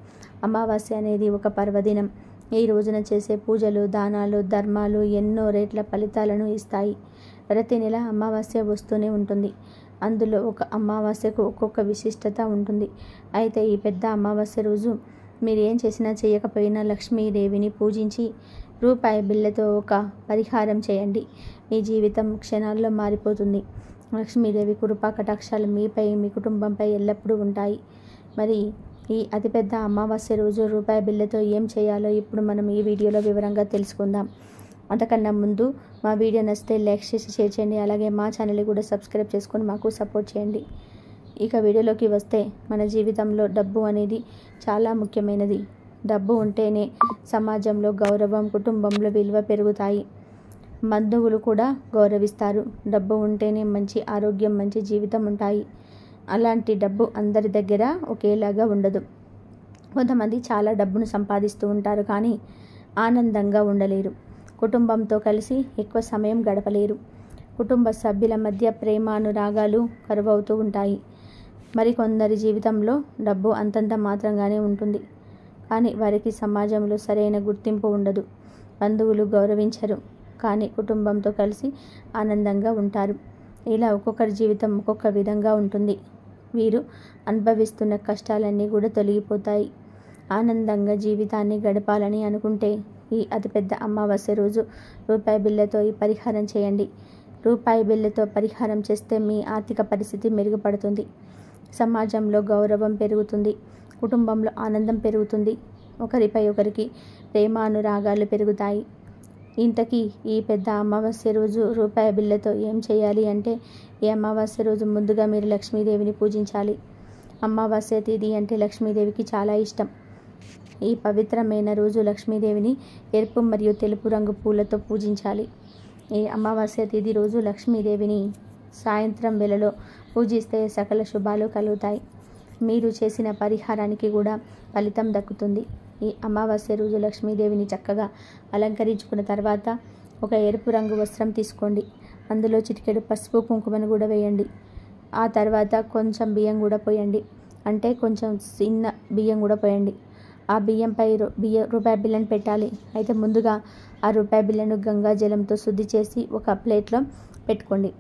అమావాస్య అనేది ఒక పర్వదినం. ఈ రోజున చేసే పూజలు, దానాలు, ధర్మాలు ఎన్నో రేట్ల ఫలితాలను ఇస్తాయి. ప్రతి నెల అమావాస్య వస్తూనే ఉంటుంది. అందులో ఒక అమావాస్యకు ఒక్కొక్క విశిష్టత ఉంటుంది. అయితే ఈ పెద్ద అమావాస్య రోజు మీరు ఏం చేసినా చేయకపోయినా లక్ష్మీదేవిని పూజించి రూపాయి బిళ్ళతో ఒక పరిహారం చేయండి. మీ జీవితం క్షణాల్లో మారిపోతుంది. లక్ష్మీదేవి కృపా కటాక్షాలు మీపై, మీ కుటుంబంపై ఎల్లప్పుడూ ఉంటాయి. మరి ఈ అతిపెద్ద అమావాస్య రోజు రూపాయి బిళ్ళతో ఏం చేయాలో ఇప్పుడు మనం ఈ వీడియోలో వివరంగా తెలుసుకుందాం. అంతకన్నా ముందు మా వీడియో నచ్చితే లైక్ చేసి షేర్ చేయండి. అలాగే మా ఛానల్ని కూడా సబ్స్క్రైబ్ చేసుకొని మాకు సపోర్ట్ చేయండి. ఇక వీడియోలోకి వస్తే మన జీవితంలో డబ్బు అనేది చాలా ముఖ్యమైనది. డబ్బు ఉంటేనే సమాజంలో గౌరవం, కుటుంబంలో విలువ పెరుగుతాయి. బంధువులు కూడా గౌరవిస్తారు. డబ్బు ఉంటేనే మంచి ఆరోగ్యం, మంచి జీవితం ఉంటాయి. అలాంటి డబ్బు అందరి దగ్గర ఒకేలాగా ఉండదు. కొంతమంది చాలా డబ్బును సంపాదిస్తూ ఉంటారు, కానీ ఆనందంగా ఉండలేరు. కుటుంబంతో కలిసి ఎక్కువ సమయం గడపలేరు. కుటుంబ సభ్యుల మధ్య ప్రేమానురాగాలు కరువవుతూ ఉంటాయి. మరికొందరి జీవితంలో డబ్బు అంతంత మాత్రంగానే ఉంటుంది, కానీ వారికి సమాజంలో సరైన గుర్తింపు ఉండదు. బంధువులు గౌరవించరు, కానీ కుటుంబంతో కలిసి ఆనందంగా ఉంటారు. ఇలా ఒక్కొక్కరి జీవితం ఒక్కొక్క విధంగా ఉంటుంది. వీరు అనుభవిస్తున్న కష్టాలన్నీ కూడా తొలగిపోతాయి. ఆనందంగా జీవితాన్ని గడపాలని అనుకుంటే ఈ అతిపెద్ద అమావాస్య రోజు రూపాయి బిళ్ళతో ఈ పరిహారం చేయండి. రూపాయి బిళ్ళతో పరిహారం చేస్తే మీ ఆర్థిక పరిస్థితి మెరుగుపడుతుంది. సమాజంలో గౌరవం పెరుగుతుంది. కుటుంబంలో ఆనందం పెరుగుతుంది. ఒకరిపై ఒకరికి ప్రేమానురాగాలు పెరుగుతాయి. ఇంతకీ ఈ పెద్ద అమావాస్య రోజు రూపాయి బిళ్ళతో ఏం చేయాలి అంటే, ఈ అమావాస్య రోజు ముందుగా మీరు లక్ష్మీదేవిని పూజించాలి. అమావాస్య తిథి అంటే లక్ష్మీదేవికి చాలా ఇష్టం. ఈ పవిత్రమైన రోజు లక్ష్మీదేవిని ఎరుపు మరియు తెలుపు రంగు పూలతో పూజించాలి. ఈ అమావాస్య తిథి రోజు లక్ష్మీదేవిని సాయంత్రం వేళలో పూజిస్తే సకల శుభాలు కలుగుతాయి. మీరు చేసిన పరిహారానికి కూడా ఫలితం దక్కుతుంది. ఈ అమావాస్య రోజు లక్ష్మీదేవిని చక్కగా అలంకరించుకున్న తర్వాత ఒక ఎరుపు రంగు వస్త్రం తీసుకోండి. అందులో చిటికెడు పసుపు కుంకుమను కూడా వేయండి. ఆ తర్వాత కొంచెం బియ్యం కూడా పోయండి. అంటే కొంచెం చిన్న బియ్యం కూడా పోయండి. ఆ బియ్యంపై రూపాయి బిళ్ళను పెట్టాలి. అయితే ముందుగా ఆ రూపాయి బిళ్ళను గంగా జలంతో శుద్ధి చేసి ఒక ప్లేట్లో పెట్టుకోండి.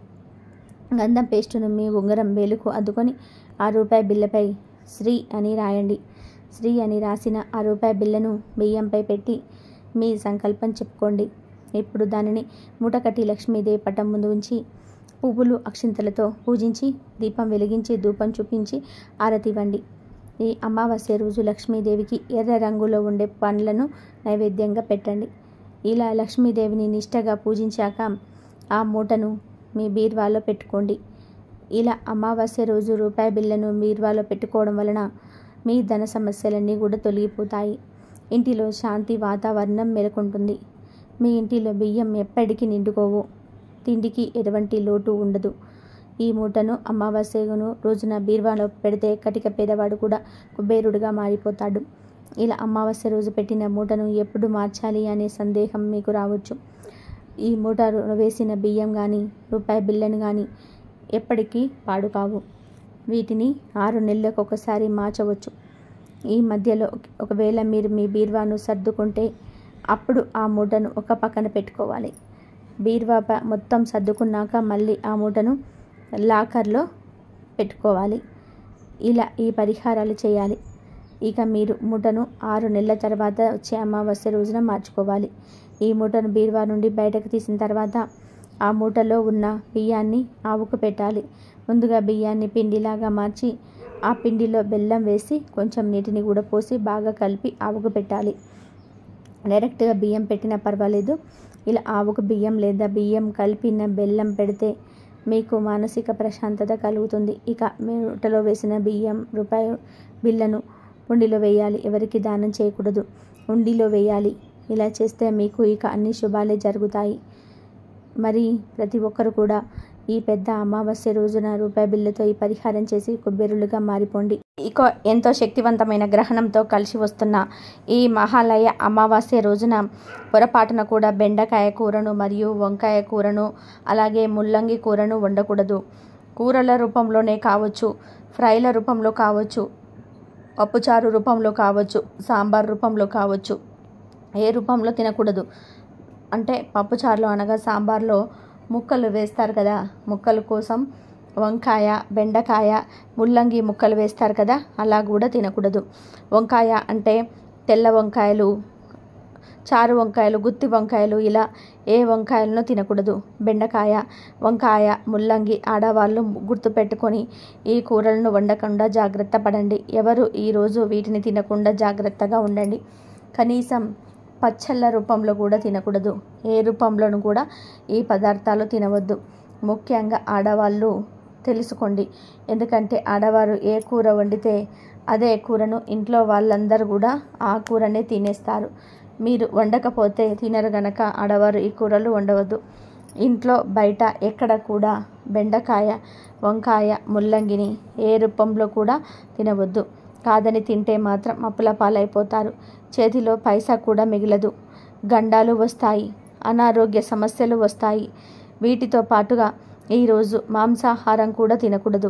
గంధం పేస్టును మీ ఉంగరం వేలుకు అద్దుకొని ఆ రూపాయి బిళ్ళపై శ్రీ అని రాయండి. శ్రీ అని రాసిన ఆ రూపాయి బిళ్ళను బియ్యంపై పెట్టి మీ సంకల్పం చెప్పుకోండి. ఇప్పుడు దానిని మూటకట్టి లక్ష్మీదేవి పటం ముందు ఉంచి పువ్వులు అక్షింతలతో పూజించి దీపం వెలిగించి ధూపం చూపించి ఆరతి ఇవ్వండి. ఈ అమావాస్య రోజు లక్ష్మీదేవికి ఎర్ర రంగులో ఉండే పండ్లను నైవేద్యంగా పెట్టండి. ఇలా లక్ష్మీదేవిని నిష్టగా పూజించాక ఆ మూటను మీ బీరువాలో పెట్టుకోండి. ఇలా అమావాస్య రోజు రూపాయి బిళ్ళను బీరువాలో పెట్టుకోవడం వలన మీ ధన సమస్యలన్నీ కూడా తొలగిపోతాయి. ఇంటిలో శాంతి వాతావరణం నెలకొంటుంది. మీ ఇంటిలో బియ్యం ఎప్పటికీ నిండుకోవు. తిండికి ఎటువంటి లోటు ఉండదు. ఈ మూటను అమావాస్యను రోజున బీరువాలో పెడితే కటిక పేదవాడు కూడా కుబేరుడుగా మారిపోతాడు. ఇలా అమావాస్య రోజు పెట్టిన మూటను ఎప్పుడు మార్చాలి అనే సందేహం మీకు రావచ్చు. ఈ మూట వేసిన బియ్యం కానీ రూపాయి బిళ్ళను కానీ ఎప్పటికీ పాడు కావు. వీటిని 6 నెలలకు ఒకసారి మార్చవచ్చు. ఈ మధ్యలో ఒకవేళ మీరు మీ బీరువాను సర్దుకుంటే అప్పుడు ఆ మూటను ఒక పక్కన పెట్టుకోవాలి. బీరువా మొత్తం సర్దుకున్నాక మళ్ళీ ఆ మూటను లాకర్లో పెట్టుకోవాలి. ఇలా ఈ పరిహారాలు చేయాలి. ఇక మీరు మూటను 6 నెలల తర్వాత వచ్చే అమావాస్య రోజున మార్చుకోవాలి. ఈ మూటను బీరువా నుండి బయటకు తీసిన తర్వాత ఆ మూటలో ఉన్న బియ్యాన్ని ఆవుకు పెట్టాలి. ముందుగా బియ్యాన్ని పిండిలాగా మార్చి ఆ పిండిలో బెల్లం వేసి కొంచెం నీటిని కూడా పోసి బాగా కలిపి ఆవుకు పెట్టాలి. డైరెక్ట్గా బియ్యం పెట్టినా పర్వాలేదు. ఇలా ఆవుకు బియ్యం లేదా బియ్యం కలిపిన బెల్లం పెడితే మీకు మానసిక ప్రశాంతత కలుగుతుంది. ఇక మూటలో వేసిన బియ్యం రూపాయి బిళ్ళను ఉండిలో వేయాలి. ఎవరికి దానం చేయకూడదు, ఉండిలో వేయాలి. ఇలా చేస్తే మీకు ఇక అన్ని శుభాలే జరుగుతాయి. మరి ప్రతి ఒక్కరు కూడా ఈ పెద్ద అమావాస్య రోజున రూపాయి బిళ్ళతో ఈ పరిహారం చేసి కుబేరులుగా మారిపోండి. ఇక ఎంతో శక్తివంతమైన గ్రహణంతో కలిసి వస్తున్న ఈ మహాలయ అమావాస్య రోజున పొరపాటున కూడా బెండకాయ కూరను మరియు వంకాయ కూరను అలాగే ముల్లంగి కూరను వండకూడదు. కూరల రూపంలోనే కావచ్చు, ఫ్రైల రూపంలో కావచ్చు, పప్పుచారు రూపంలో కావచ్చు, సాంబార్ రూపంలో కావచ్చు, ఏ రూపంలో తినకూడదు. అంటే పప్పుచారులో అనగా సాంబార్లో ముక్కలు వేస్తారు కదా, ముక్కల కోసం వంకాయ, బెండకాయ, ముల్లంగి ముక్కలు వేస్తారు కదా, అలా కూడా తినకూడదు. వంకాయ అంటే తెల్ల వంకాయలు, చారు వంకాయలు, గుత్తి వంకాయలు, ఇలా ఏ వంకాయలను తినకూడదు. బెండకాయ, వంకాయ, ముల్లంగి ఆడవాళ్ళు గుర్తుపెట్టుకొని ఈ కూరలను వండకుండా జాగ్రత్త పడండి. ఎవరు ఈరోజు వీటిని తినకుండా జాగ్రత్తగా ఉండండి. కనీసం పచ్చళ్ళ రూపంలో కూడా తినకూడదు. ఏ రూపంలోనూ కూడా ఈ పదార్థాలు తినవద్దు. ముఖ్యంగా ఆడవాళ్ళు తెలుసుకోండి. ఎందుకంటే ఆడవారు ఏ కూర వండితే అదే కూరను ఇంట్లో వాళ్ళందరూ కూడా ఆ కూరనే తినేస్తారు. మీరు వండకపోతే తినరు గనక ఆడవారు ఈ కూరలు వండవద్దు. ఇంట్లో బయట ఎక్కడ కూడా బెండకాయ, వంకాయ, ముల్లంగిని ఏ రూపంలో కూడా తినవద్దు. కాదని తింటే మాత్రం అప్పుల పాలైపోతారు. చేతిలో పైసా కూడా మిగలదు. గండాలు వస్తాయి, అనారోగ్య సమస్యలు వస్తాయి. వీటితో పాటుగా ఈరోజు మాంసాహారం కూడా తినకూడదు.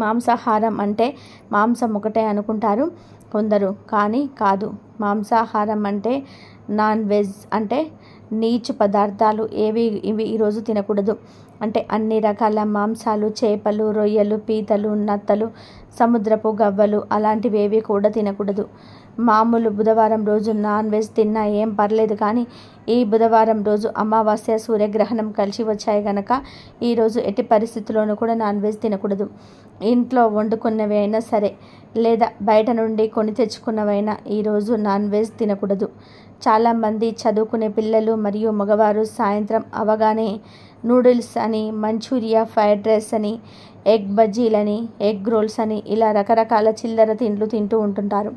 మాంసాహారం అంటే మాంసం ఒకటే అనుకుంటారు కొందరు, కానీ కాదు. మాంసాహారం అంటే నాన్ వెజ్, అంటే నీచు పదార్థాలు ఇవి ఈరోజు తినకూడదు. అంటే అన్ని రకాల మాంసాలు, చేపలు, రొయ్యలు, పీతలు, నత్తలు, సముద్రపు గవ్వలు అలాంటివేవి కూడా తినకూడదు. మామూలు బుధవారం రోజు నాన్ వెజ్ తిన్నా ఏం పర్లేదు, కానీ ఈ బుధవారం రోజు అమావాస్య, సూర్యగ్రహణం కలిసి వచ్చాయి కనుక ఈరోజు ఎట్టి పరిస్థితుల్లోనూ కూడా నాన్ వెజ్ తినకూడదు. ఇంట్లో వండుకున్నవి అయినా సరే, లేదా బయట నుండి కొని తెచ్చుకున్నవైనా ఈరోజు నాన్ వెజ్ తినకూడదు. చాలామంది చదువుకునే పిల్లలు మరియు మగవారు సాయంత్రం అవగానే నూడిల్స్ అని, మంచూరియా, ఫ్రైడ్ రైస్ అని, ఎగ్ బజ్జీలని, ఎగ్ రోల్స్ అని ఇలా రకరకాల చిల్లర తిండ్లు తింటూ ఉంటుంటారు.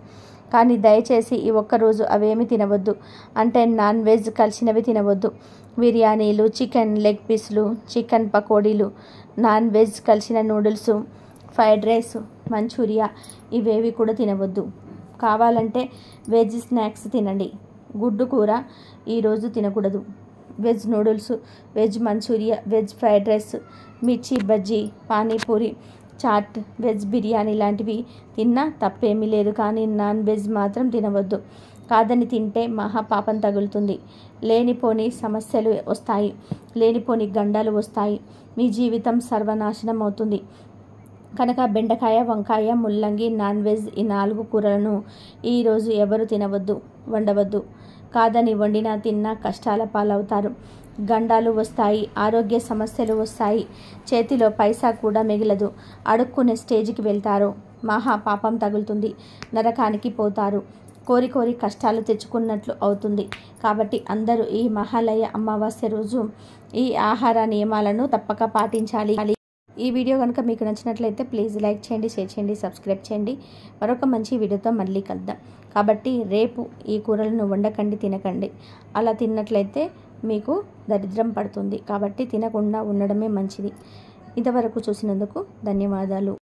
కానీ దయచేసి ఈ ఒక్కరోజు అవేమి తినవద్దు. అంటే నాన్ వెజ్ కలిసినవి తినవద్దు. బిర్యానీలు, చికెన్ లెగ్ పీసులు, చికెన్ పకోడీలు, నాన్ వెజ్ కలిసిన నూడిల్స్, ఫ్రైడ్ రైస్, మంచూరియా ఇవేవి కూడా తినవద్దు. కావాలంటే వెజ్ స్నాక్స్ తినండి. గుడ్డు కూర ఈరోజు తినకూడదు. Veg noodles, veg Manchuria, veg fried rice, mirchi bajji, panipuri, chaat, veg biryani లాంటివి తిన్నా తప్పేమీ లేదు, కానీ నాన్ వెజ్ మాత్రం తినవద్దు. కాదని తింటే మహాపాపం తగులుతుంది. లేనిపోని సమస్యలు వస్తాయి, లేనిపోని గండాలు వస్తాయి, మీ జీవితం సర్వనాశనం అవుతుంది. కనుక బెండకాయ, వంకాయ, ముల్లంగి, నాన్ వెజ్ ఈ 4 కూరలను ఈరోజు ఎవరు తినవద్దు, వండవద్దు. కాదని వండినా తిన్నా కష్టాల పాలవుతారు. గండాలు వస్తాయి, ఆరోగ్య సమస్యలు వస్తాయి, చేతిలో పైసా కూడా మిగలదు, అడుక్కునే స్టేజ్కి వెళ్తారు, మహా పాపం తగులుతుంది, నరకానికి పోతారు, కోరి కోరి కష్టాలు తెచ్చుకున్నట్లు అవుతుంది. కాబట్టి అందరూ ఈ మహాలయ అమావాస్య రోజు ఈ ఆహార నియమాలను తప్పక పాటించాలి. ఈ వీడియో కనుక మీకు నచ్చినట్లయితే ప్లీజ్ లైక్ చేయండి, షేర్ చేయండి, సబ్స్క్రైబ్ చేయండి. మరొక మంచి వీడియోతో మళ్ళీ కలుద్దాం. కాబట్టి రేపు ఈ కూరలను వండకండి, తినకండి. అలా తిన్నట్లయితే మీకు దరిద్రం పడుతుంది. కాబట్టి తినకుండా ఉండడమే మంచిది. ఇంతవరకు చూసినందుకు ధన్యవాదాలు.